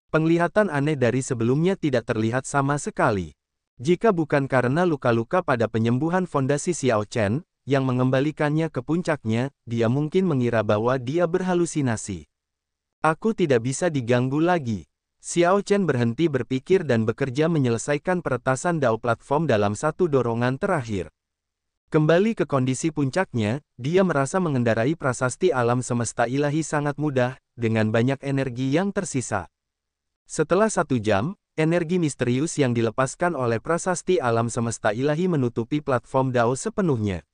[SPEAKER 1] Penglihatan aneh dari sebelumnya tidak terlihat sama sekali. Jika bukan karena luka-luka pada penyembuhan fondasi Xiao Chen, yang mengembalikannya ke puncaknya, dia mungkin mengira bahwa dia berhalusinasi. Aku tidak bisa diganggu lagi. Xiao Chen berhenti berpikir dan bekerja menyelesaikan peretasan Dao platform dalam satu dorongan terakhir. Kembali ke kondisi puncaknya, dia merasa mengendarai prasasti alam semesta ilahi sangat mudah, dengan banyak energi yang tersisa. Setelah 1 jam, energi misterius yang dilepaskan oleh prasasti alam semesta ilahi menutupi platform Dao sepenuhnya.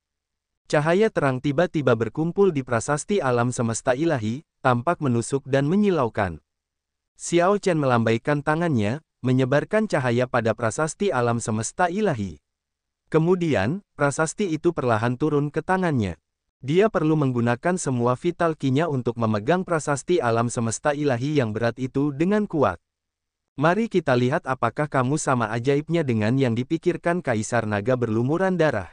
[SPEAKER 1] Cahaya terang tiba-tiba berkumpul di prasasti alam semesta ilahi, tampak menusuk dan menyilaukan. Xiao Chen melambaikan tangannya, menyebarkan cahaya pada prasasti alam semesta ilahi. Kemudian, prasasti itu perlahan turun ke tangannya. Dia perlu menggunakan semua vital ki-nya untuk memegang prasasti alam semesta ilahi yang berat itu dengan kuat. Mari kita lihat apakah kamu sama ajaibnya dengan yang dipikirkan Kaisar Naga berlumuran darah.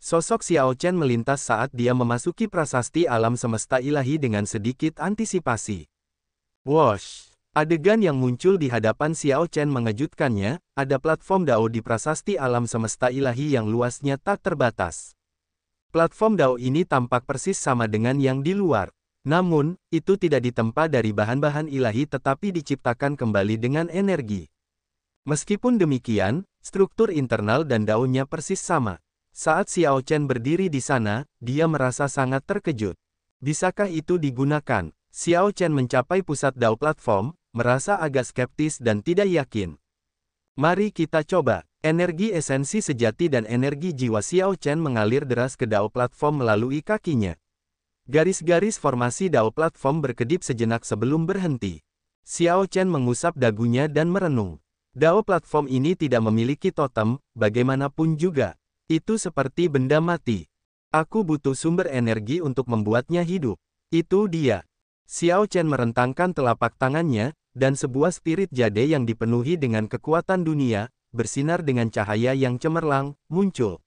[SPEAKER 1] Sosok Xiao Chen melintas saat dia memasuki prasasti alam semesta ilahi dengan sedikit antisipasi. Wosh! Adegan yang muncul di hadapan Xiao Chen mengejutkannya, ada platform Dao di prasasti alam semesta ilahi yang luasnya tak terbatas. Platform Dao ini tampak persis sama dengan yang di luar. Namun, itu tidak ditempa dari bahan-bahan ilahi tetapi diciptakan kembali dengan energi. Meskipun demikian, struktur internal dan daunnya persis sama. Saat Xiao Chen berdiri di sana, dia merasa sangat terkejut. Bisakah itu digunakan? Xiao Chen mencapai pusat Dao platform, merasa agak skeptis dan tidak yakin. Mari kita coba. Energi esensi sejati dan energi jiwa Xiao Chen mengalir deras ke Dao platform melalui kakinya. Garis-garis formasi Dao platform berkedip sejenak sebelum berhenti. Xiao Chen mengusap dagunya dan merenung. Dao platform ini tidak memiliki totem, bagaimanapun juga. Itu seperti benda mati. Aku butuh sumber energi untuk membuatnya hidup. Itu dia. Xiao Chen merentangkan telapak tangannya, dan sebuah spirit jade yang dipenuhi dengan kekuatan dunia, bersinar dengan cahaya yang cemerlang, muncul.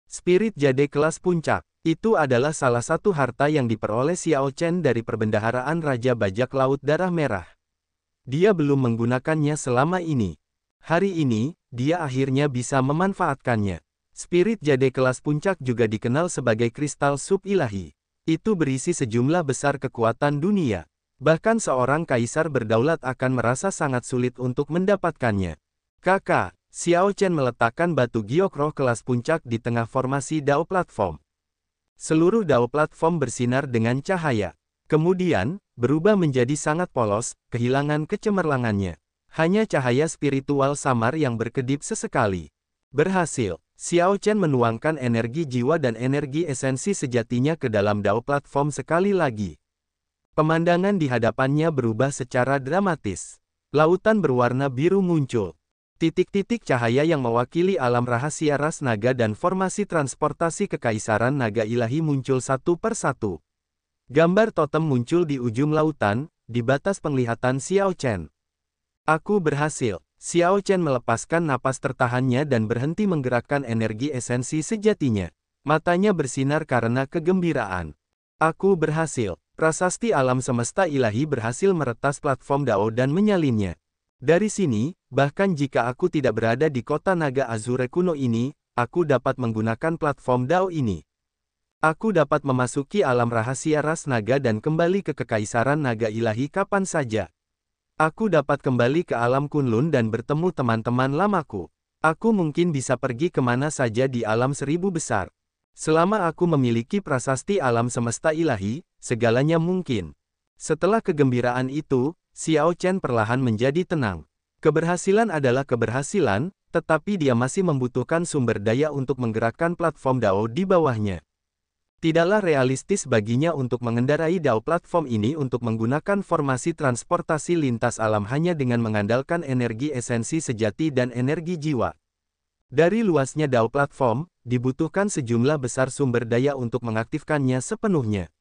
[SPEAKER 1] Spirit jade kelas puncak, itu adalah salah satu harta yang diperoleh Xiao Chen dari perbendaharaan Raja Bajak Laut Darah Merah. Dia belum menggunakannya selama ini. Hari ini, dia akhirnya bisa memanfaatkannya. Spirit jade kelas puncak juga dikenal sebagai kristal sub ilahi. Itu berisi sejumlah besar kekuatan dunia. Bahkan seorang kaisar berdaulat akan merasa sangat sulit untuk mendapatkannya. Kakak, Xiao Chen meletakkan batu giok roh kelas puncak di tengah formasi Dao platform. Seluruh Dao platform bersinar dengan cahaya. Kemudian, berubah menjadi sangat polos, kehilangan kecemerlangannya. Hanya cahaya spiritual samar yang berkedip sesekali. Berhasil. Xiao Chen menuangkan energi jiwa dan energi esensi sejatinya ke dalam Dao platform sekali lagi. Pemandangan di hadapannya berubah secara dramatis. Lautan berwarna biru muncul. Titik-titik cahaya yang mewakili alam rahasia ras naga dan formasi transportasi kekaisaran naga ilahi muncul satu persatu. Gambar totem muncul di ujung lautan, di batas penglihatan Xiao Chen. Aku berhasil. Xiao Chen melepaskan napas tertahannya dan berhenti menggerakkan energi esensi sejatinya. Matanya bersinar karena kegembiraan. Aku berhasil. Prasasti alam semesta ilahi berhasil meretas platform Dao dan menyalinnya. Dari sini, bahkan jika aku tidak berada di kota naga Azure kuno ini, aku dapat menggunakan platform Dao ini. Aku dapat memasuki alam rahasia ras naga dan kembali ke kekaisaran naga ilahi kapan saja. Aku dapat kembali ke alam Kunlun dan bertemu teman-teman lamaku. Aku mungkin bisa pergi kemana saja di alam 1000 besar. Selama aku memiliki prasasti alam semesta ilahi, segalanya mungkin. Setelah kegembiraan itu, Xiao Chen perlahan menjadi tenang. Keberhasilan adalah keberhasilan, tetapi dia masih membutuhkan sumber daya untuk menggerakkan platform Dao di bawahnya. Tidaklah realistis baginya untuk mengendarai dao platform ini untuk menggunakan formasi transportasi lintas alam hanya dengan mengandalkan energi esensi sejati dan energi jiwa. Dari luasnya dao platform, dibutuhkan sejumlah besar sumber daya untuk mengaktifkannya sepenuhnya.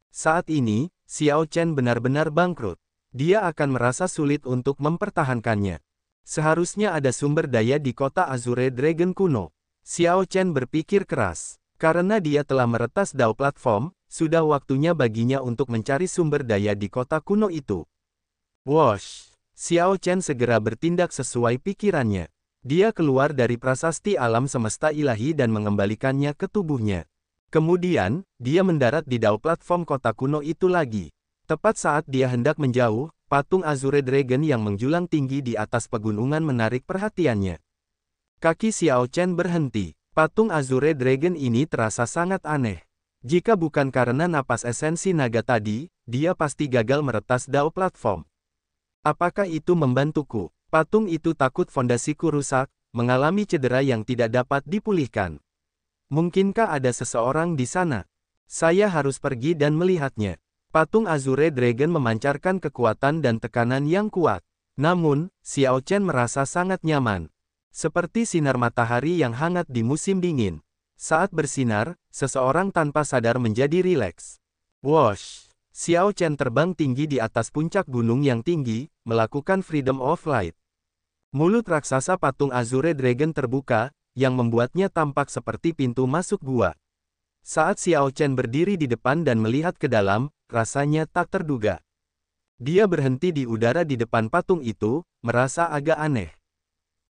[SPEAKER 1] Saat ini, Xiao Chen benar-benar bangkrut. Dia akan merasa sulit untuk mempertahankannya. Seharusnya ada sumber daya di kota Azure Dragon kuno. Xiao Chen berpikir keras. Karena dia telah meretas dao platform, sudah waktunya baginya untuk mencari sumber daya di kota kuno itu. Wosh! Xiao Chen segera bertindak sesuai pikirannya. Dia keluar dari prasasti alam semesta ilahi dan mengembalikannya ke tubuhnya. Kemudian, dia mendarat di dao platform kota kuno itu lagi. Tepat saat dia hendak menjauh, patung Azure Dragon yang menjulang tinggi di atas pegunungan menarik perhatiannya. Kaki Xiao Chen berhenti. Patung Azure Dragon ini terasa sangat aneh. Jika bukan karena napas esensi naga tadi, dia pasti gagal meretas dao platform. Apakah itu membantuku? Patung itu takut fondasiku rusak, mengalami cedera yang tidak dapat dipulihkan. Mungkinkah ada seseorang di sana? Saya harus pergi dan melihatnya. Patung Azure Dragon memancarkan kekuatan dan tekanan yang kuat. Namun, Xiao Chen merasa sangat nyaman. Seperti sinar matahari yang hangat di musim dingin. Saat bersinar, seseorang tanpa sadar menjadi rileks. Wosh! Xiao Chen terbang tinggi di atas puncak gunung yang tinggi, melakukan freedom of flight. Mulut raksasa patung Azure Dragon terbuka, yang membuatnya tampak seperti pintu masuk gua. Saat Xiao Chen berdiri di depan dan melihat ke dalam, rasanya tak terduga. Dia berhenti di udara di depan patung itu, merasa agak aneh.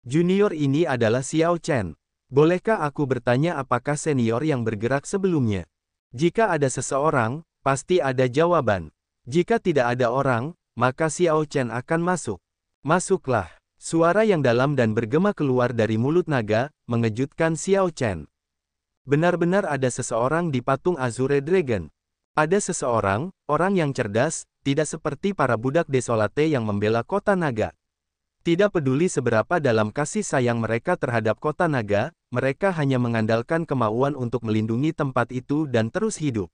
[SPEAKER 1] Junior ini adalah Xiao Chen. Bolehkah aku bertanya apakah senior yang bergerak sebelumnya? Jika ada seseorang, pasti ada jawaban. Jika tidak ada orang, maka Xiao Chen akan masuk. Masuklah. Suara yang dalam dan bergema keluar dari mulut naga, mengejutkan Xiao Chen. Benar-benar ada seseorang di patung Azure Dragon. Ada seseorang, orang yang cerdas, tidak seperti para budak desolate yang membela kota naga. Tidak peduli seberapa dalam kasih sayang mereka terhadap kota naga, mereka hanya mengandalkan kemauan untuk melindungi tempat itu dan terus hidup.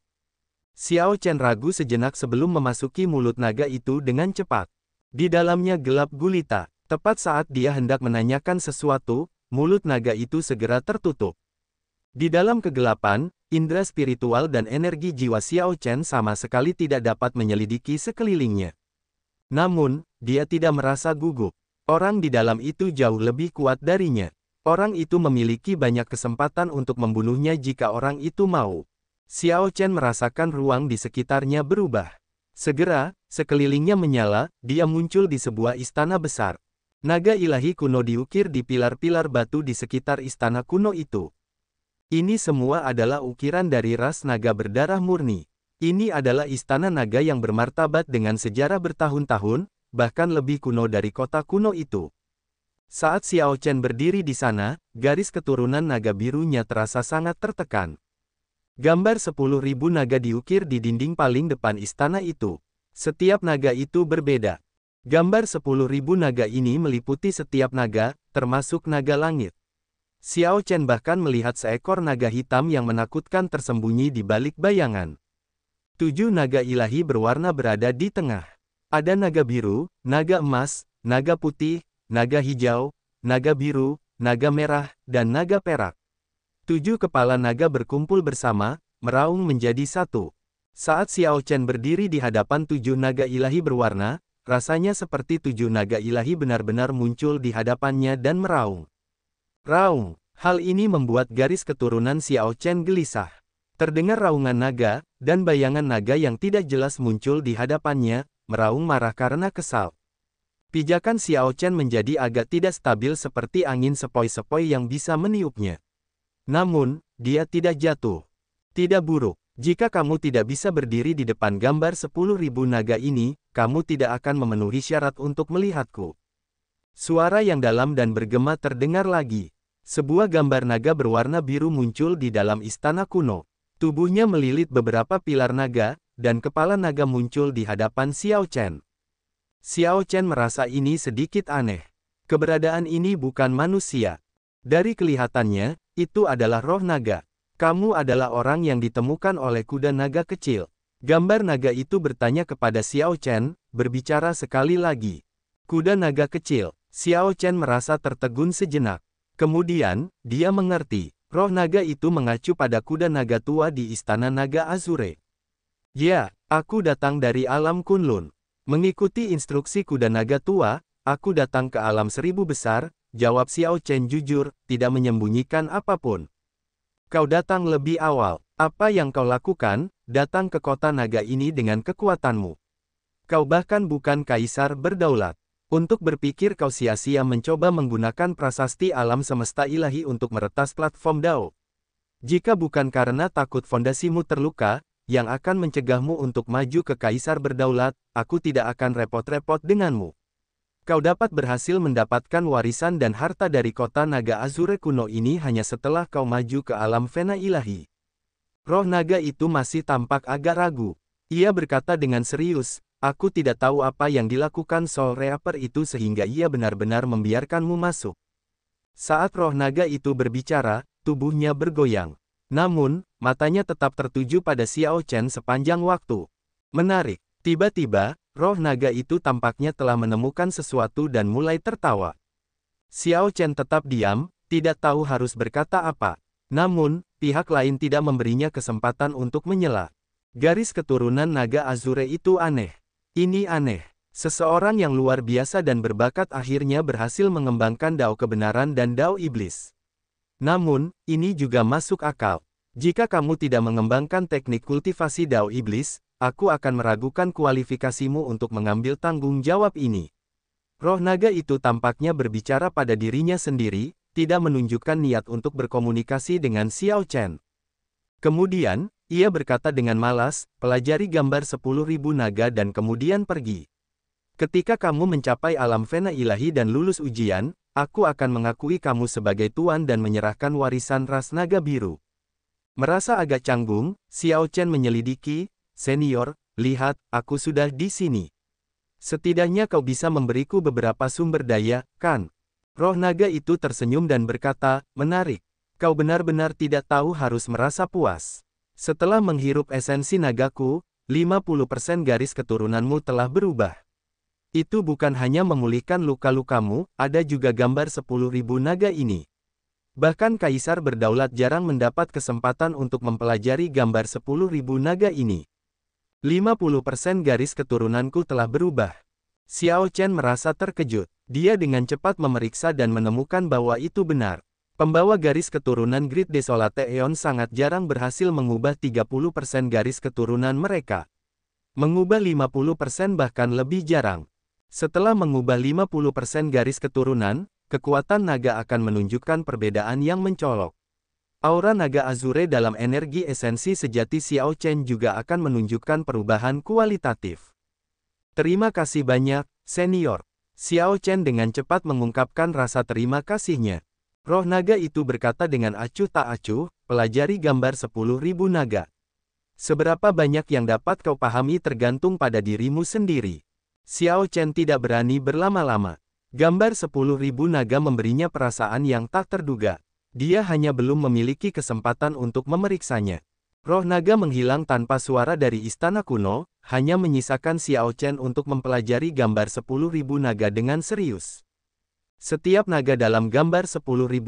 [SPEAKER 1] Xiao Chen ragu sejenak sebelum memasuki mulut naga itu dengan cepat. Di dalamnya gelap gulita. Tepat saat dia hendak menanyakan sesuatu, mulut naga itu segera tertutup. Di dalam kegelapan, indera spiritual dan energi jiwa Xiao Chen sama sekali tidak dapat menyelidiki sekelilingnya. Namun, dia tidak merasa gugup. Orang di dalam itu jauh lebih kuat darinya. Orang itu memiliki banyak kesempatan untuk membunuhnya jika orang itu mau. Xiao Chen merasakan ruang di sekitarnya berubah. Segera, sekelilingnya menyala, dia muncul di sebuah istana besar. Naga ilahi kuno diukir di pilar-pilar batu di sekitar istana kuno itu. Ini semua adalah ukiran dari ras naga berdarah murni. Ini adalah istana naga yang bermartabat dengan sejarah bertahun-tahun, bahkan lebih kuno dari kota kuno itu. Saat Xiao Chen berdiri di sana, garis keturunan naga birunya terasa sangat tertekan. Gambar 10.000 naga diukir di dinding paling depan istana itu. Setiap naga itu berbeda. Gambar 10.000 naga ini meliputi setiap naga, termasuk naga langit. Xiao Chen bahkan melihat seekor naga hitam yang menakutkan tersembunyi di balik bayangan. 7 naga ilahi berwarna berada di tengah. Ada naga biru, naga emas, naga putih, naga hijau, naga biru, naga merah, dan naga perak. 7 kepala naga berkumpul bersama, meraung menjadi satu. Saat Xiao Chen berdiri di hadapan 7 naga ilahi berwarna, rasanya seperti 7 naga ilahi benar-benar muncul di hadapannya dan meraung. Raung. Hal ini membuat garis keturunan Xiao Chen gelisah. Terdengar raungan naga, dan bayangan naga yang tidak jelas muncul di hadapannya, meraung marah karena kesal. Pijakan Xiao Chen menjadi agak tidak stabil seperti angin sepoi-sepoi yang bisa meniupnya. Namun, dia tidak jatuh. Tidak buruk. Jika kamu tidak bisa berdiri di depan gambar 10.000 naga ini, kamu tidak akan memenuhi syarat untuk melihatku. Suara yang dalam dan bergema terdengar lagi. Sebuah gambar naga berwarna biru muncul di dalam istana kuno. Tubuhnya melilit beberapa pilar naga, dan kepala naga muncul di hadapan Xiao Chen. Xiao Chen merasa ini sedikit aneh. Keberadaan ini bukan manusia. Dari kelihatannya, itu adalah roh naga. Kamu adalah orang yang ditemukan oleh kuda naga kecil. Gambar naga itu bertanya kepada Xiao Chen, berbicara sekali lagi. Kuda naga kecil. Xiao Chen merasa tertegun sejenak. Kemudian, dia mengerti. Roh naga itu mengacu pada kuda naga tua di Istana Naga Azure. Ya, aku datang dari alam Kunlun. Mengikuti instruksi kuda naga tua, aku datang ke alam seribu besar, jawab Xiao Chen jujur, tidak menyembunyikan apapun. Kau datang lebih awal. Apa yang kau lakukan? Datang ke kota naga ini dengan kekuatanmu. Kau bahkan bukan kaisar berdaulat. Untuk berpikir kau sia-sia mencoba menggunakan prasasti alam semesta ilahi untuk meretas platform Dao. Jika bukan karena takut fondasimu terluka, yang akan mencegahmu untuk maju ke kaisar berdaulat, aku tidak akan repot-repot denganmu. Kau dapat berhasil mendapatkan warisan dan harta dari kota naga Azure kuno ini hanya setelah kau maju ke alam Vena ilahi. Roh naga itu masih tampak agak ragu. Ia berkata dengan serius, aku tidak tahu apa yang dilakukan Soul Reaper itu sehingga ia benar-benar membiarkanmu masuk. Saat roh naga itu berbicara, tubuhnya bergoyang. Namun, matanya tetap tertuju pada Xiao Chen sepanjang waktu. Menarik. Tiba-tiba, roh naga itu tampaknya telah menemukan sesuatu dan mulai tertawa. Xiao Chen tetap diam, tidak tahu harus berkata apa. Namun, pihak lain tidak memberinya kesempatan untuk menyela. Garis keturunan naga Azure itu aneh. Ini aneh. Seseorang yang luar biasa dan berbakat akhirnya berhasil mengembangkan Dao kebenaran dan Dao iblis. Namun, ini juga masuk akal. Jika kamu tidak mengembangkan teknik kultivasi Dao iblis, aku akan meragukan kualifikasimu untuk mengambil tanggung jawab ini. Roh naga itu tampaknya berbicara pada dirinya sendiri, tidak menunjukkan niat untuk berkomunikasi dengan Xiao Chen. Kemudian, ia berkata dengan malas, pelajari gambar 10.000 naga dan kemudian pergi. Ketika kamu mencapai alam Vena ilahi dan lulus ujian, aku akan mengakui kamu sebagai tuan dan menyerahkan warisan ras naga biru. Merasa agak canggung, Xiao Chen menyelidiki, senior, lihat, aku sudah di sini. Setidaknya kau bisa memberiku beberapa sumber daya, kan? Roh naga itu tersenyum dan berkata, menarik. Kau benar-benar tidak tahu harus merasa puas. Setelah menghirup esensi nagaku, 50% garis keturunanmu telah berubah. Itu bukan hanya memulihkan luka-lukamu, ada juga gambar 10.000 naga ini. Bahkan kaisar berdaulat jarang mendapat kesempatan untuk mempelajari gambar 10.000 naga ini. 50% garis keturunanku telah berubah. Xiao Chen merasa terkejut. Dia dengan cepat memeriksa dan menemukan bahwa itu benar. Pembawa garis keturunan Great Desolate Aeon sangat jarang berhasil mengubah 30% garis keturunan mereka. Mengubah 50% bahkan lebih jarang. Setelah mengubah 50% garis keturunan, kekuatan naga akan menunjukkan perbedaan yang mencolok. Aura naga Azure dalam energi esensi sejati Xiao Chen juga akan menunjukkan perubahan kualitatif. Terima kasih banyak, senior. Xiao Chen dengan cepat mengungkapkan rasa terima kasihnya. Roh naga itu berkata dengan acuh tak acuh, pelajari gambar 10.000 naga. Seberapa banyak yang dapat kau pahami tergantung pada dirimu sendiri. Xiao Chen tidak berani berlama-lama. Gambar 10.000 naga memberinya perasaan yang tak terduga. Dia hanya belum memiliki kesempatan untuk memeriksanya. Roh naga menghilang tanpa suara dari istana kuno, hanya menyisakan Xiao Chen untuk mempelajari gambar 10.000 naga dengan serius. Setiap naga dalam gambar 10.000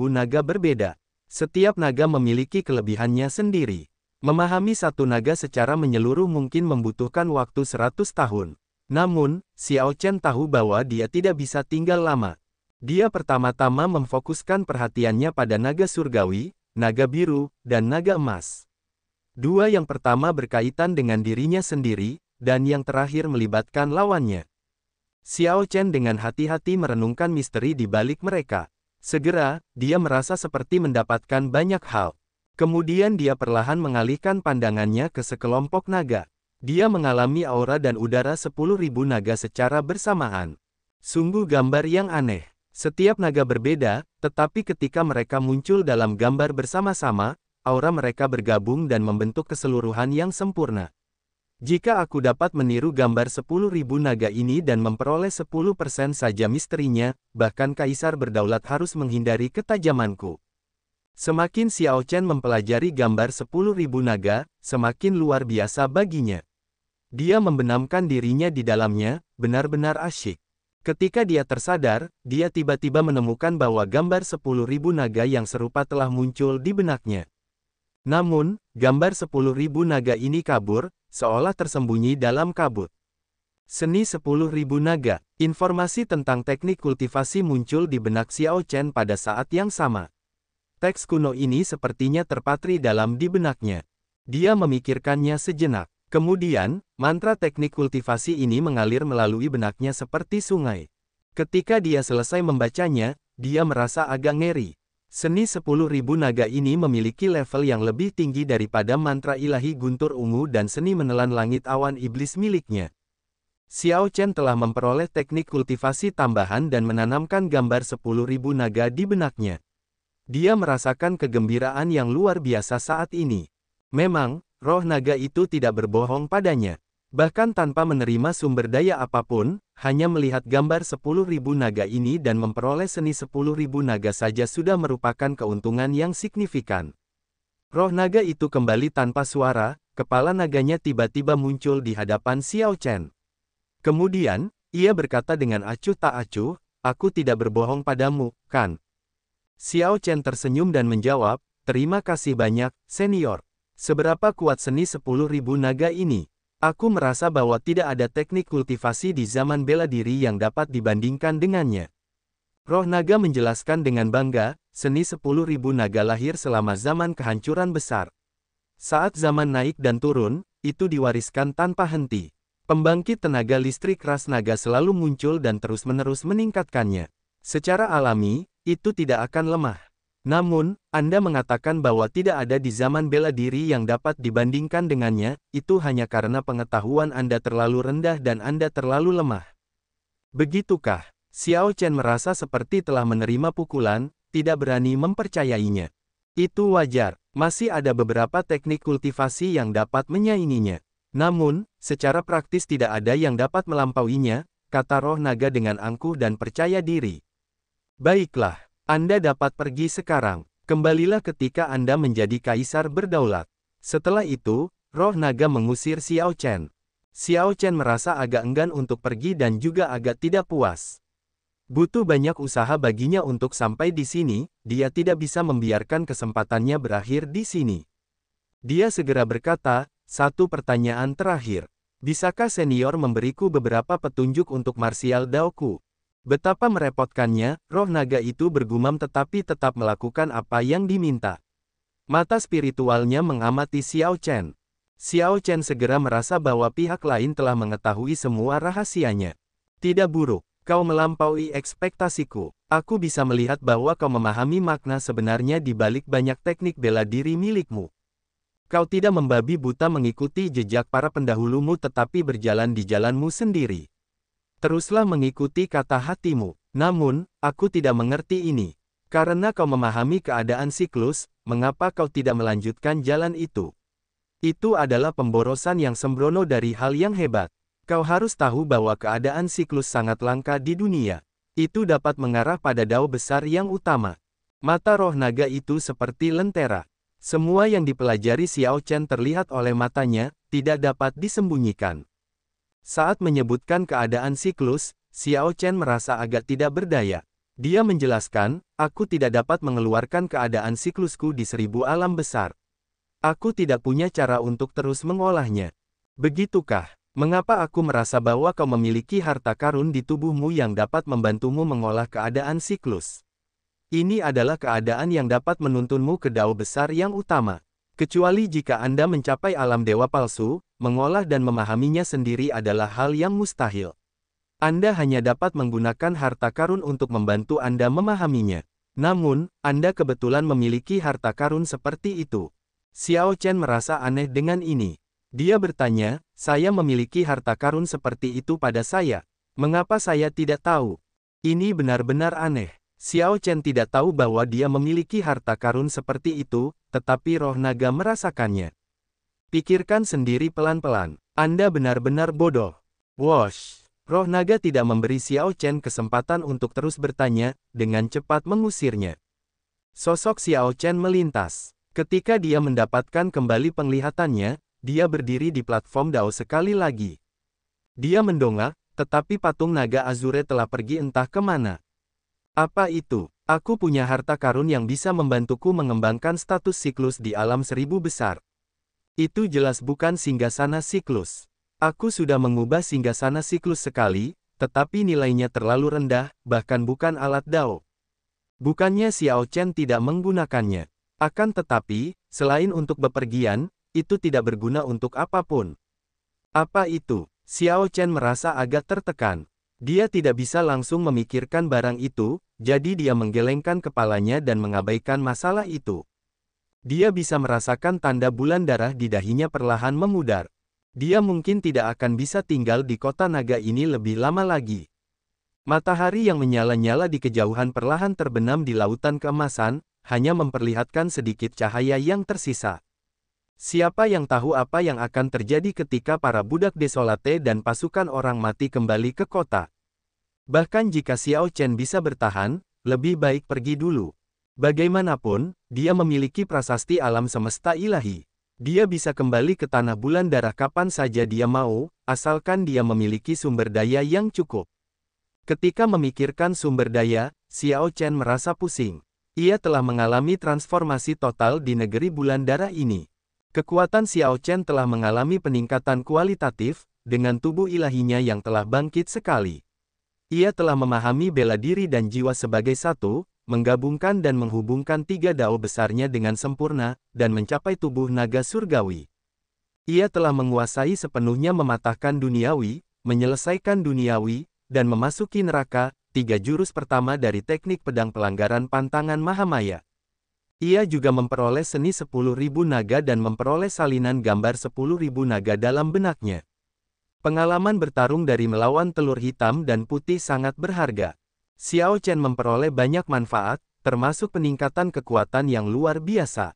[SPEAKER 1] naga berbeda. Setiap naga memiliki kelebihannya sendiri. Memahami satu naga secara menyeluruh mungkin membutuhkan waktu 100 tahun. Namun, Xiao Chen tahu bahwa dia tidak bisa tinggal lama. Dia pertama-tama memfokuskan perhatiannya pada naga surgawi, naga biru, dan naga emas. Dua yang pertama berkaitan dengan dirinya sendiri, dan yang terakhir melibatkan lawannya. Xiao Chen dengan hati-hati merenungkan misteri di balik mereka. Segera, dia merasa seperti mendapatkan banyak hal. Kemudian dia perlahan mengalihkan pandangannya ke sekelompok naga. Dia mengalami aura dan udara 10.000 naga secara bersamaan. Sungguh gambar yang aneh. Setiap naga berbeda, tetapi ketika mereka muncul dalam gambar bersama-sama, aura mereka bergabung dan membentuk keseluruhan yang sempurna. Jika aku dapat meniru gambar 10.000 naga ini dan memperoleh 10% saja misterinya, bahkan kaisar berdaulat harus menghindari ketajamanku. Semakin Xiao Chen mempelajari gambar 10.000 naga, semakin luar biasa baginya. Dia membenamkan dirinya di dalamnya, benar-benar asyik. Ketika dia tersadar, dia tiba-tiba menemukan bahwa gambar 10.000 naga yang serupa telah muncul di benaknya. Namun, gambar 10.000 naga ini kabur, seolah tersembunyi dalam kabut. Seni 10.000 naga. Informasi tentang teknik kultivasi muncul di benak Xiao Chen pada saat yang sama. Teks kuno ini sepertinya terpatri dalam di benaknya. Dia memikirkannya sejenak. Kemudian, mantra teknik kultivasi ini mengalir melalui benaknya seperti sungai. Ketika dia selesai membacanya, dia merasa agak ngeri. Seni 10.000 naga ini memiliki level yang lebih tinggi daripada mantra ilahi guntur ungu dan seni menelan langit awan iblis miliknya. Xiao Chen telah memperoleh teknik kultivasi tambahan dan menanamkan gambar 10.000 naga di benaknya. Dia merasakan kegembiraan yang luar biasa saat ini. Memang, roh naga itu tidak berbohong padanya. Bahkan tanpa menerima sumber daya apapun, hanya melihat gambar 10.000 naga ini dan memperoleh seni 10.000 naga saja sudah merupakan keuntungan yang signifikan. Roh naga itu kembali tanpa suara, kepala naganya tiba-tiba muncul di hadapan Xiao Chen. Kemudian, ia berkata dengan acuh tak acuh, "Aku tidak berbohong padamu, kan?" Xiao Chen tersenyum dan menjawab, "Terima kasih banyak, senior. Seberapa kuat seni 10.000 naga ini? Aku merasa bahwa tidak ada teknik kultivasi di zaman bela diri yang dapat dibandingkan dengannya." Roh naga menjelaskan dengan bangga, seni 10.000 naga lahir selama zaman kehancuran besar. Saat zaman naik dan turun, itu diwariskan tanpa henti. Pembangkit tenaga listrik ras naga selalu muncul dan terus-menerus meningkatkannya. Secara alami, itu tidak akan lemah. Namun, Anda mengatakan bahwa tidak ada di zaman bela diri yang dapat dibandingkan dengannya, itu hanya karena pengetahuan Anda terlalu rendah dan Anda terlalu lemah. Begitukah? Xiao Chen merasa seperti telah menerima pukulan, tidak berani mempercayainya. Itu wajar, masih ada beberapa teknik kultivasi yang dapat menyainginya. Namun, secara praktis tidak ada yang dapat melampauinya, kata roh naga dengan angkuh dan percaya diri. Baiklah, Anda dapat pergi sekarang. Kembalilah ketika Anda menjadi kaisar berdaulat. Setelah itu, roh naga mengusir Xiao Chen. Xiao Chen merasa agak enggan untuk pergi dan juga agak tidak puas. Butuh banyak usaha baginya untuk sampai di sini, dia tidak bisa membiarkan kesempatannya berakhir di sini. Dia segera berkata, "Satu pertanyaan terakhir. Bisakah senior memberiku beberapa petunjuk untuk martial Daoku?" Betapa merepotkannya, roh naga itu bergumam tetapi tetap melakukan apa yang diminta. Mata spiritualnya mengamati Xiao Chen. Xiao Chen segera merasa bahwa pihak lain telah mengetahui semua rahasianya. Tidak buruk, kau melampaui ekspektasiku. Aku bisa melihat bahwa kau memahami makna sebenarnya di balik banyak teknik bela diri milikmu. Kau tidak membabi buta mengikuti jejak para pendahulumu tetapi berjalan di jalanmu sendiri. Teruslah mengikuti kata hatimu. Namun, aku tidak mengerti ini. Karena kau memahami keadaan siklus, mengapa kau tidak melanjutkan jalan itu? Itu adalah pemborosan yang sembrono dari hal yang hebat. Kau harus tahu bahwa keadaan siklus sangat langka di dunia. Itu dapat mengarah pada dao besar yang utama. Mata roh naga itu seperti lentera. Semua yang dipelajari Xiao Chen terlihat oleh matanya, tidak dapat disembunyikan. Saat menyebutkan keadaan siklus, Xiao Chen merasa agak tidak berdaya. Dia menjelaskan, "Aku tidak dapat mengeluarkan keadaan siklusku di 1000 alam besar. Aku tidak punya cara untuk terus mengolahnya. Begitukah? Mengapa aku merasa bahwa kau memiliki harta karun di tubuhmu yang dapat membantumu mengolah keadaan siklus? Ini adalah keadaan yang dapat menuntunmu ke dao besar yang utama. Kecuali jika Anda mencapai alam dewa palsu, mengolah dan memahaminya sendiri adalah hal yang mustahil. Anda hanya dapat menggunakan harta karun untuk membantu Anda memahaminya. Namun, Anda kebetulan memiliki harta karun seperti itu." Xiao Chen merasa aneh dengan ini. Dia bertanya, "Saya memiliki harta karun seperti itu pada saya. Mengapa saya tidak tahu?" Ini benar-benar aneh. Xiao Chen tidak tahu bahwa dia memiliki harta karun seperti itu, tetapi roh naga merasakannya. Pikirkan sendiri pelan-pelan. Anda benar-benar bodoh. Wosh! Roh naga tidak memberi Xiao Chen kesempatan untuk terus bertanya, dengan cepat mengusirnya. Sosok Xiao Chen melintas. Ketika dia mendapatkan kembali penglihatannya, dia berdiri di platform Dao sekali lagi. Dia mendongak, tetapi patung naga Azure telah pergi entah kemana. Apa itu? Aku punya harta karun yang bisa membantuku mengembangkan status siklus di alam seribu besar. Itu jelas bukan singgasana siklus. Aku sudah mengubah singgasana siklus sekali, tetapi nilainya terlalu rendah, bahkan bukan alat Dao. Bukannya Xiao Chen tidak menggunakannya. Akan tetapi, selain untuk bepergian, itu tidak berguna untuk apapun. Apa itu? Xiao Chen merasa agak tertekan. Dia tidak bisa langsung memikirkan barang itu, jadi dia menggelengkan kepalanya dan mengabaikan masalah itu. Dia bisa merasakan tanda bulan darah di dahinya perlahan memudar. Dia mungkin tidak akan bisa tinggal di kota naga ini lebih lama lagi. Matahari yang menyala-nyala di kejauhan perlahan terbenam di lautan keemasan, hanya memperlihatkan sedikit cahaya yang tersisa. Siapa yang tahu apa yang akan terjadi ketika para budak desolate dan pasukan orang mati kembali ke kota? Bahkan jika Xiao Chen bisa bertahan, lebih baik pergi dulu. Bagaimanapun, dia memiliki prasasti alam semesta ilahi. Dia bisa kembali ke tanah bulan darah kapan saja dia mau, asalkan dia memiliki sumber daya yang cukup. Ketika memikirkan sumber daya, Xiao Chen merasa pusing. Ia telah mengalami transformasi total di negeri bulan darah ini. Kekuatan Xiao Chen telah mengalami peningkatan kualitatif, dengan tubuh ilahinya yang telah bangkit sekali. Ia telah memahami bela diri dan jiwa sebagai satu, menggabungkan dan menghubungkan tiga dao besarnya dengan sempurna, dan mencapai tubuh naga surgawi. Ia telah menguasai sepenuhnya mematahkan duniawi, menyelesaikan duniawi, dan memasuki neraka, tiga jurus pertama dari teknik pedang pelanggaran pantangan Mahamaya. Ia juga memperoleh seni 10.000 naga dan memperoleh salinan gambar 10.000 naga dalam benaknya. Pengalaman bertarung dari melawan telur hitam dan putih sangat berharga. Xiao Chen memperoleh banyak manfaat, termasuk peningkatan kekuatan yang luar biasa.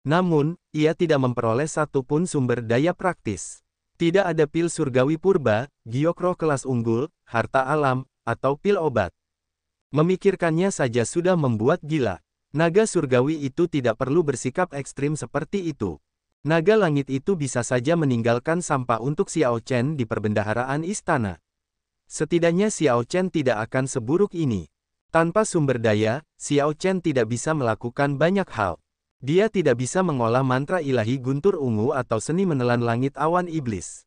[SPEAKER 1] Namun, ia tidak memperoleh satupun sumber daya praktis. Tidak ada pil surgawi purba, giok roh kelas unggul, harta alam, atau pil obat. Memikirkannya saja sudah membuat gila. Naga surgawi itu tidak perlu bersikap ekstrim seperti itu. Naga langit itu bisa saja meninggalkan sampah untuk Xiao Chen di perbendaharaan istana. Setidaknya Xiao Chen tidak akan seburuk ini. Tanpa sumber daya, Xiao Chen tidak bisa melakukan banyak hal. Dia tidak bisa mengolah mantra ilahi guntur ungu atau seni menelan langit awan iblis.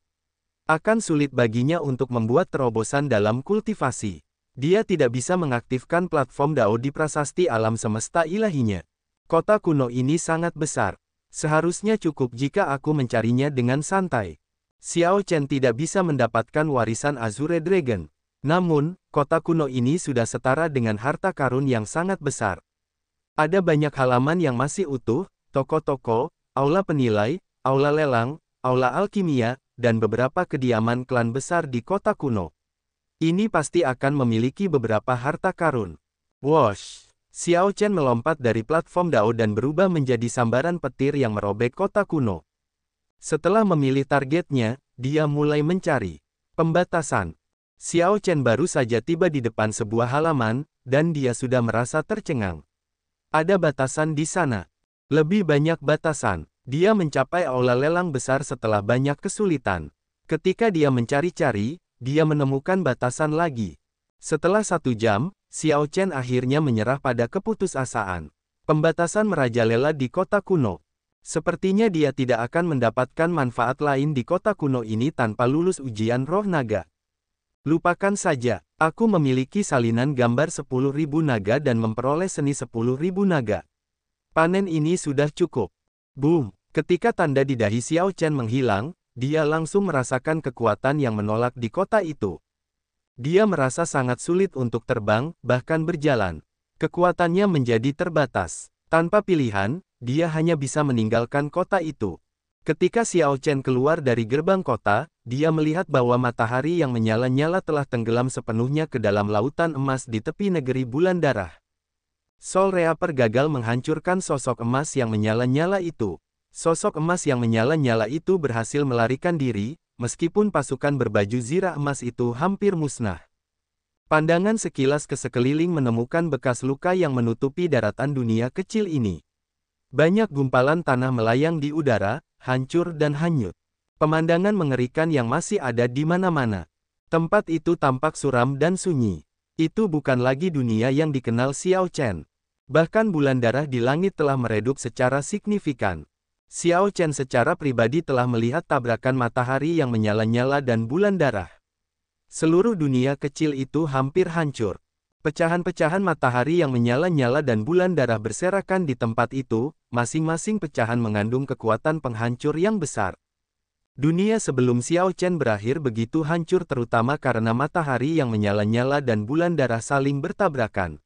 [SPEAKER 1] Akan sulit baginya untuk membuat terobosan dalam kultivasi. Dia tidak bisa mengaktifkan platform Dao di prasasti alam semesta ilahinya. Kota kuno ini sangat besar. Seharusnya cukup jika aku mencarinya dengan santai. Xiao Chen tidak bisa mendapatkan warisan Azure Dragon. Namun, kota kuno ini sudah setara dengan harta karun yang sangat besar. Ada banyak halaman yang masih utuh, toko-toko, aula penilai, aula lelang, aula alkimia, dan beberapa kediaman klan besar di kota kuno. Ini pasti akan memiliki beberapa harta karun. Wosh! Xiao Chen melompat dari platform Dao dan berubah menjadi sambaran petir yang merobek kota kuno. Setelah memilih targetnya, dia mulai mencari pembatasan. Xiao Chen baru saja tiba di depan sebuah halaman, dan dia sudah merasa tercengang. Ada batasan di sana. Lebih banyak batasan. Dia mencapai aula lelang besar setelah banyak kesulitan. Ketika dia mencari-cari, dia menemukan batasan lagi. Setelah 1 jam, Xiao Chen akhirnya menyerah pada keputusasaan. Pembatasan merajalela di kota kuno. Sepertinya dia tidak akan mendapatkan manfaat lain di kota kuno ini tanpa lulus ujian roh naga. Lupakan saja, aku memiliki salinan gambar 10.000 naga dan memperoleh seni 10.000 naga. Panen ini sudah cukup. Boom! Ketika tanda di dahi Xiao Chen menghilang, dia langsung merasakan kekuatan yang menolak di kota itu. Dia merasa sangat sulit untuk terbang, bahkan berjalan. Kekuatannya menjadi terbatas. Tanpa pilihan, dia hanya bisa meninggalkan kota itu. Ketika Xiao Chen keluar dari gerbang kota, dia melihat bahwa matahari yang menyala-nyala telah tenggelam sepenuhnya ke dalam lautan emas di tepi negeri bulan darah. Soul Reaper gagal menghancurkan sosok emas yang menyala-nyala itu. Sosok emas yang menyala-nyala itu berhasil melarikan diri, meskipun pasukan berbaju zirah emas itu hampir musnah. Pandangan sekilas ke sekeliling menemukan bekas luka yang menutupi daratan dunia kecil ini. Banyak gumpalan tanah melayang di udara, hancur dan hanyut. Pemandangan mengerikan yang masih ada di mana-mana. Tempat itu tampak suram dan sunyi. Itu bukan lagi dunia yang dikenal Xiao Chen. Bahkan bulan darah di langit telah meredup secara signifikan. Xiao Chen secara pribadi telah melihat tabrakan matahari yang menyala-nyala dan bulan darah. Seluruh dunia kecil itu hampir hancur. Pecahan-pecahan matahari yang menyala-nyala dan bulan darah berserakan di tempat itu, masing-masing pecahan mengandung kekuatan penghancur yang besar. Dunia sebelum Xiao Chen berakhir begitu hancur terutama karena matahari yang menyala-nyala dan bulan darah saling bertabrakan.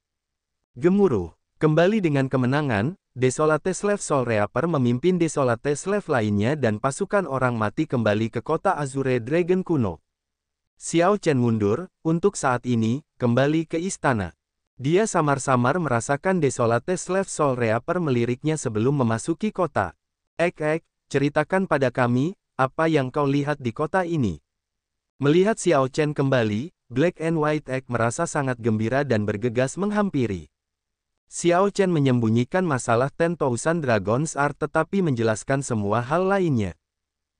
[SPEAKER 1] Gemuruh. Kembali dengan kemenangan, Desolate Slave Soul Reaper memimpin Desolate Slave lainnya dan pasukan orang mati kembali ke kota Azure Dragon kuno. Xiao Chen mundur, untuk saat ini, kembali ke istana. Dia samar-samar merasakan Desolate Slave Soul Reaper meliriknya sebelum memasuki kota. Ceritakan pada kami, apa yang kau lihat di kota ini? Melihat Xiao Chen kembali, Black and White Egg merasa sangat gembira dan bergegas menghampiri. Xiao Chen menyembunyikan masalah 10,000 Dragon's Art tetapi menjelaskan semua hal lainnya.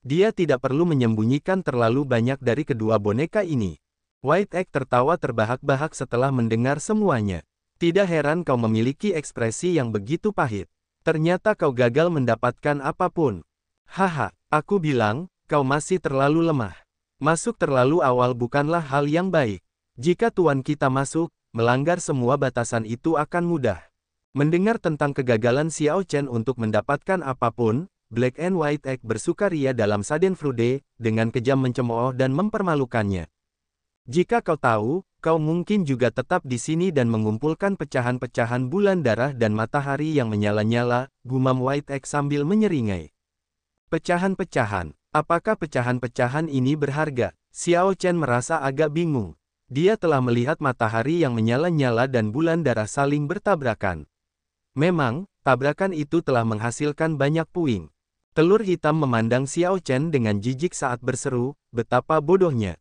[SPEAKER 1] Dia tidak perlu menyembunyikan terlalu banyak dari kedua boneka ini. White Egg tertawa terbahak-bahak setelah mendengar semuanya. Tidak heran kau memiliki ekspresi yang begitu pahit. Ternyata kau gagal mendapatkan apapun. Haha, aku bilang, kau masih terlalu lemah. Masuk terlalu awal bukanlah hal yang baik. Jika tuan kita masuk, melanggar semua batasan itu akan mudah. Mendengar tentang kegagalan Xiao Chen untuk mendapatkan apapun, Black and White Egg bersukaria dalam Schadenfreude, dengan kejam mencemooh dan mempermalukannya. Jika kau tahu, kau mungkin juga tetap di sini dan mengumpulkan pecahan-pecahan bulan darah dan matahari yang menyala-nyala, gumam White Egg sambil menyeringai. Pecahan-pecahan, apakah pecahan-pecahan ini berharga? Xiao Chen merasa agak bingung. Dia telah melihat matahari yang menyala-nyala dan bulan darah saling bertabrakan. Memang, tabrakan itu telah menghasilkan banyak puing. Telur hitam memandang Xiao Chen dengan jijik saat berseru, betapa bodohnya.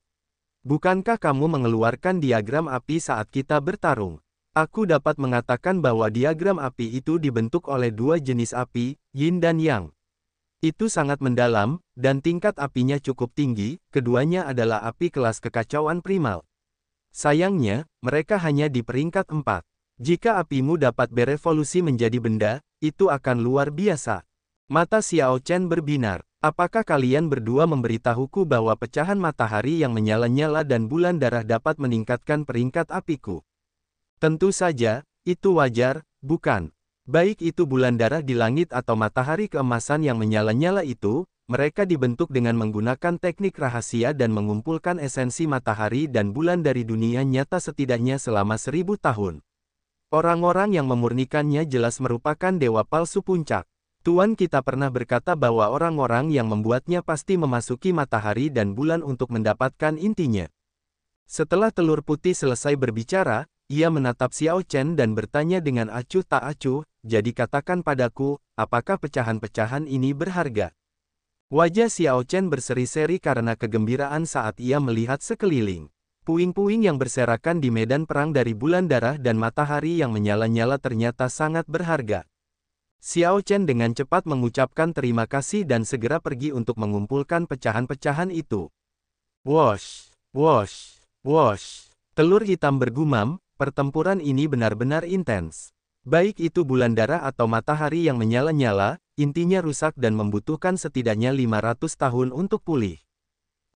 [SPEAKER 1] Bukankah kamu mengeluarkan diagram api saat kita bertarung? Aku dapat mengatakan bahwa diagram api itu dibentuk oleh dua jenis api, Yin dan Yang. Itu sangat mendalam, dan tingkat apinya cukup tinggi, keduanya adalah api kelas kekacauan primal. Sayangnya, mereka hanya di peringkat 4. Jika apimu dapat berevolusi menjadi benda, itu akan luar biasa. Mata Xiao Chen berbinar. Apakah kalian berdua memberitahuku bahwa pecahan matahari yang menyala-nyala dan bulan darah dapat meningkatkan peringkat apiku? Tentu saja, itu wajar, bukan? Baik itu bulan darah di langit atau matahari keemasan yang menyala-nyala itu, mereka dibentuk dengan menggunakan teknik rahasia dan mengumpulkan esensi matahari dan bulan dari dunia nyata setidaknya selama 1000 tahun. Orang-orang yang memurnikannya jelas merupakan dewa palsu puncak. Tuan kita pernah berkata bahwa orang-orang yang membuatnya pasti memasuki matahari dan bulan untuk mendapatkan intinya. Setelah telur putih selesai berbicara, ia menatap Xiao Chen dan bertanya dengan acuh tak acuh, jadi katakan padaku, apakah pecahan-pecahan ini berharga? Wajah Xiao Chen berseri-seri karena kegembiraan saat ia melihat sekeliling. Puing-puing yang berserakan di medan perang dari bulan darah dan matahari yang menyala-nyala ternyata sangat berharga. Xiao Chen dengan cepat mengucapkan terima kasih dan segera pergi untuk mengumpulkan pecahan-pecahan itu. Wosh, wosh, wosh. Telur hitam bergumam, pertempuran ini benar-benar intens. Baik itu bulan darah atau matahari yang menyala-nyala, intinya rusak dan membutuhkan setidaknya 500 tahun untuk pulih.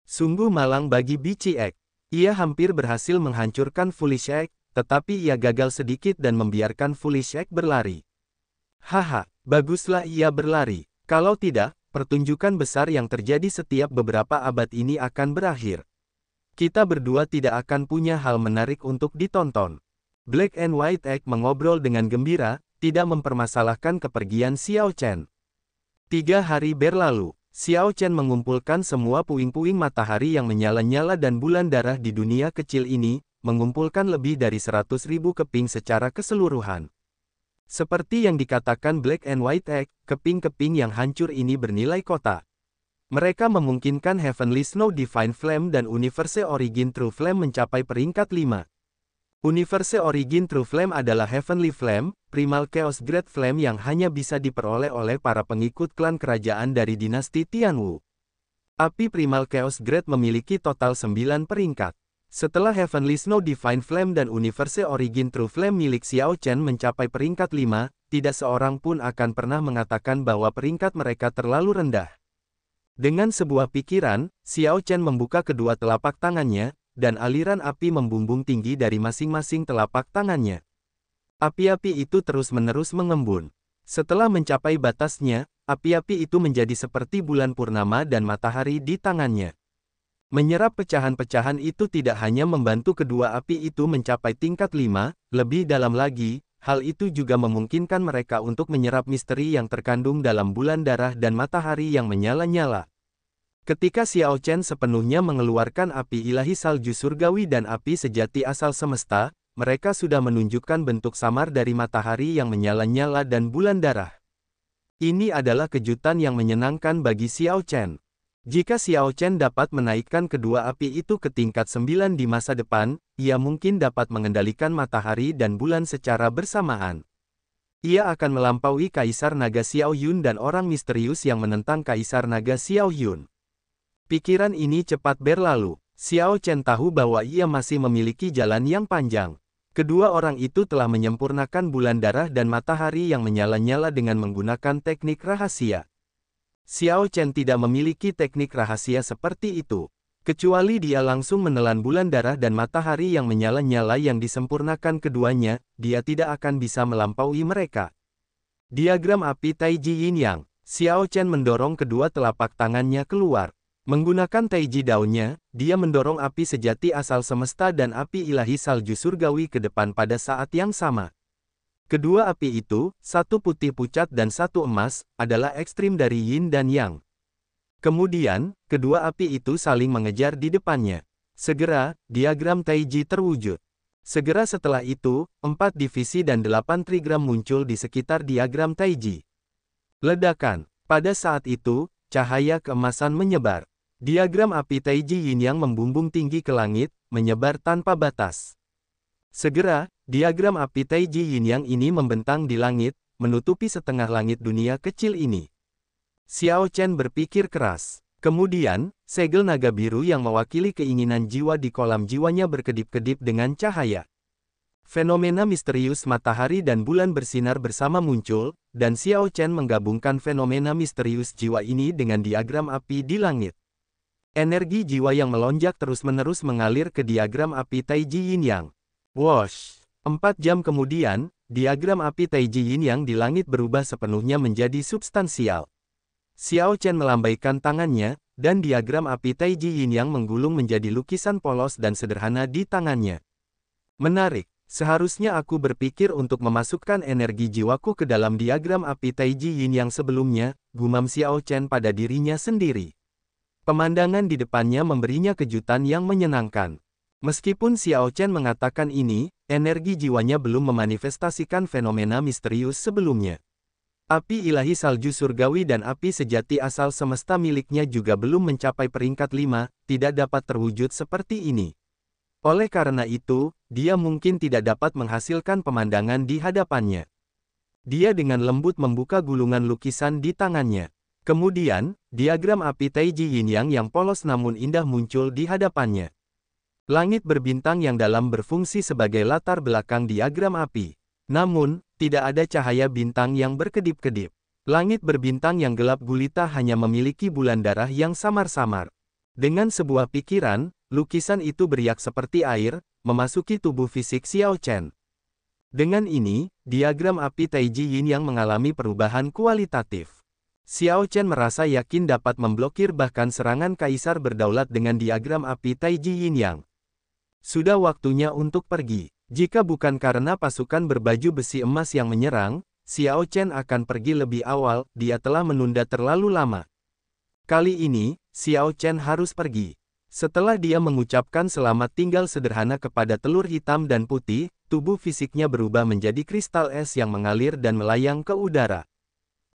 [SPEAKER 1] Sungguh malang bagi Bici Egg. Ia hampir berhasil menghancurkan Foolish Egg, tetapi ia gagal sedikit dan membiarkan Foolish Egg berlari. Haha, baguslah ia berlari. Kalau tidak, pertunjukan besar yang terjadi setiap beberapa abad ini akan berakhir. Kita berdua tidak akan punya hal menarik untuk ditonton. Black and White Egg mengobrol dengan gembira, tidak mempermasalahkan kepergian Xiao Chen. 3 hari berlalu, Xiao Chen mengumpulkan semua puing-puing matahari yang menyala-nyala dan bulan darah di dunia kecil ini, mengumpulkan lebih dari 100.000 keping secara keseluruhan. Seperti yang dikatakan Black and White Egg, keping-keping yang hancur ini bernilai kota. Mereka memungkinkan Heavenly Snow Divine Flame dan Universe Origin True Flame mencapai peringkat 5. Universe Origin True Flame adalah Heavenly Flame, Primal Chaos Great Flame yang hanya bisa diperoleh oleh para pengikut klan kerajaan dari dinasti Tianwu. Api Primal Chaos Great memiliki total 9 peringkat. Setelah Heavenly Snow Divine Flame dan Universe Origin True Flame milik Xiao Chen mencapai peringkat 5, tidak seorang pun akan pernah mengatakan bahwa peringkat mereka terlalu rendah. Dengan sebuah pikiran, Xiao Chen membuka kedua telapak tangannya, dan aliran api membumbung tinggi dari masing-masing telapak tangannya. Api-api itu terus-menerus mengembun. Setelah mencapai batasnya, api-api itu menjadi seperti bulan purnama dan matahari di tangannya. Menyerap pecahan-pecahan itu tidak hanya membantu kedua api itu mencapai tingkat 5, lebih dalam lagi, hal itu juga memungkinkan mereka untuk menyerap misteri yang terkandung dalam bulan darah dan matahari yang menyala-nyala. Ketika Xiao Chen sepenuhnya mengeluarkan api ilahi salju surgawi dan api sejati asal semesta, mereka sudah menunjukkan bentuk samar dari matahari yang menyala-nyala dan bulan darah. Ini adalah kejutan yang menyenangkan bagi Xiao Chen. Jika Xiao Chen dapat menaikkan kedua api itu ke tingkat 9 di masa depan, ia mungkin dapat mengendalikan matahari dan bulan secara bersamaan. Ia akan melampaui Kaisar Naga Xiao Yun dan orang misterius yang menentang Kaisar Naga Xiao Yun. Pikiran ini cepat berlalu. Xiao Chen tahu bahwa ia masih memiliki jalan yang panjang. Kedua orang itu telah menyempurnakan bulan darah dan matahari yang menyala-nyala dengan menggunakan teknik rahasia. Xiao Chen tidak memiliki teknik rahasia seperti itu. Kecuali dia langsung menelan bulan darah dan matahari yang menyala-nyala yang disempurnakan keduanya, dia tidak akan bisa melampaui mereka. Diagram api Taiji Yin Yang. Xiao Chen mendorong kedua telapak tangannya keluar. Menggunakan Taiji daunnya, dia mendorong api sejati asal semesta dan api ilahi salju surgawi ke depan pada saat yang sama. Kedua api itu, satu putih pucat dan satu emas, adalah ekstrim dari Yin dan Yang. Kemudian, kedua api itu saling mengejar di depannya. Segera, diagram Taiji terwujud. Segera setelah itu, 4 divisi dan 8 trigram muncul di sekitar diagram Taiji. Ledakan. Pada saat itu, cahaya keemasan menyebar. Diagram api Taiji Yin Yang membumbung tinggi ke langit, menyebar tanpa batas. Segera, diagram api Taiji Yin Yang ini membentang di langit, menutupi setengah langit dunia kecil ini. Xiao Chen berpikir keras. Kemudian, segel naga biru yang mewakili keinginan jiwa di kolam jiwanya berkedip-kedip dengan cahaya. Fenomena misterius matahari dan bulan bersinar bersama muncul, dan Xiao Chen menggabungkan fenomena misterius jiwa ini dengan diagram api di langit. Energi jiwa yang melonjak terus-menerus mengalir ke diagram api Taiji Yin Yang. Wosh! 4 jam kemudian, diagram api Taiji Yin Yang di langit berubah sepenuhnya menjadi substansial. Xiao Chen melambaikan tangannya, dan diagram api Taiji Yin Yang menggulung menjadi lukisan polos dan sederhana di tangannya. Menarik, seharusnya aku berpikir untuk memasukkan energi jiwaku ke dalam diagram api Taiji Yin Yang sebelumnya, gumam Xiao Chen pada dirinya sendiri. Pemandangan di depannya memberinya kejutan yang menyenangkan. Meskipun Xiao Chen mengatakan ini, energi jiwanya belum memanifestasikan fenomena misterius sebelumnya. Api ilahi salju surgawi dan api sejati asal semesta miliknya juga belum mencapai peringkat 5, tidak dapat terwujud seperti ini. Oleh karena itu, dia mungkin tidak dapat menghasilkan pemandangan di hadapannya. Dia dengan lembut membuka gulungan lukisan di tangannya. Kemudian, diagram api Taiji Yin Yang yang polos namun indah muncul di hadapannya. Langit berbintang yang dalam berfungsi sebagai latar belakang diagram api. Namun, tidak ada cahaya bintang yang berkedip-kedip. Langit berbintang yang gelap gulita hanya memiliki bulan darah yang samar-samar. Dengan sebuah pikiran, lukisan itu beriak seperti air, memasuki tubuh fisik Xiao Chen. Dengan ini, diagram api Taiji Yin Yang mengalami perubahan kualitatif. Xiao Chen merasa yakin dapat memblokir bahkan serangan kaisar berdaulat dengan diagram api Taiji Yin Yang. Sudah waktunya untuk pergi. Jika bukan karena pasukan berbaju besi emas yang menyerang, Xiao Chen akan pergi lebih awal, dia telah menunda terlalu lama. Kali ini, Xiao Chen harus pergi. Setelah dia mengucapkan selamat tinggal sederhana kepada telur hitam dan putih, tubuh fisiknya berubah menjadi kristal es yang mengalir dan melayang ke udara.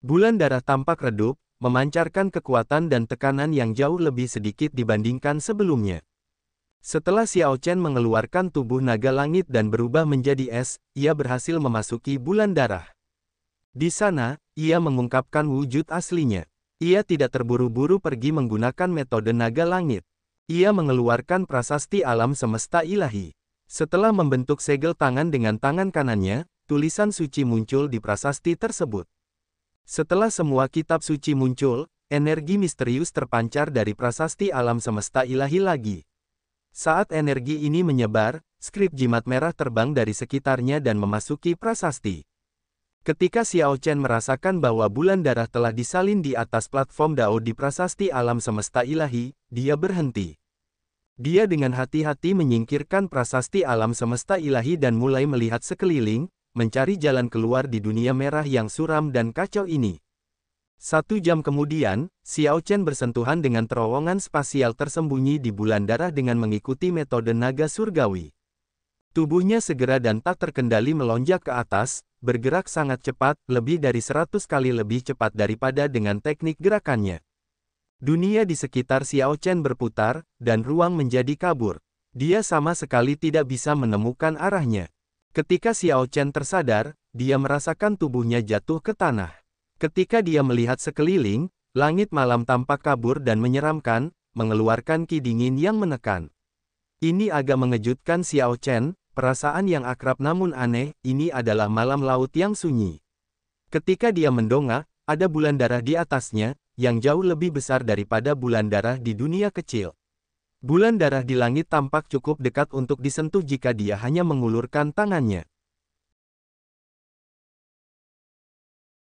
[SPEAKER 1] Bulan darah tampak redup, memancarkan kekuatan dan tekanan yang jauh lebih sedikit dibandingkan sebelumnya. Setelah Xiao Chen mengeluarkan tubuh naga langit dan berubah menjadi es, ia berhasil memasuki bulan darah. Di sana, ia mengungkapkan wujud aslinya. Ia tidak terburu-buru pergi menggunakan metode naga langit. Ia mengeluarkan prasasti alam semesta ilahi. Setelah membentuk segel tangan dengan tangan kanannya, tulisan suci muncul di prasasti tersebut. Setelah semua kitab suci muncul, energi misterius terpancar dari prasasti alam semesta ilahi lagi. Saat energi ini menyebar, skrip jimat merah terbang dari sekitarnya dan memasuki prasasti. Ketika Xiao Chen merasakan bahwa bulan darah telah disalin di atas platform Dao di prasasti alam semesta ilahi, dia berhenti. Dia dengan hati-hati menyingkirkan prasasti alam semesta ilahi dan mulai melihat sekeliling, mencari jalan keluar di dunia merah yang suram dan kacau ini. 1 jam kemudian, Xiao Chen bersentuhan dengan terowongan spasial tersembunyi di bulan darah dengan mengikuti metode naga surgawi. Tubuhnya segera dan tak terkendali melonjak ke atas, bergerak sangat cepat, lebih dari 100 kali lebih cepat daripada dengan teknik gerakannya. Dunia di sekitar Xiao Chen berputar, dan ruang menjadi kabur. Dia sama sekali tidak bisa menemukan arahnya. Ketika Xiao Chen tersadar, dia merasakan tubuhnya jatuh ke tanah. Ketika dia melihat sekeliling, langit malam tampak kabur dan menyeramkan, mengeluarkan ki dingin yang menekan. Ini agak mengejutkan Xiao Chen, perasaan yang akrab namun aneh, ini adalah malam laut yang sunyi. Ketika dia mendongak, ada bulan darah di atasnya, yang jauh lebih besar daripada bulan darah di dunia kecil. Bulan darah di langit tampak cukup dekat untuk disentuh jika dia hanya mengulurkan tangannya.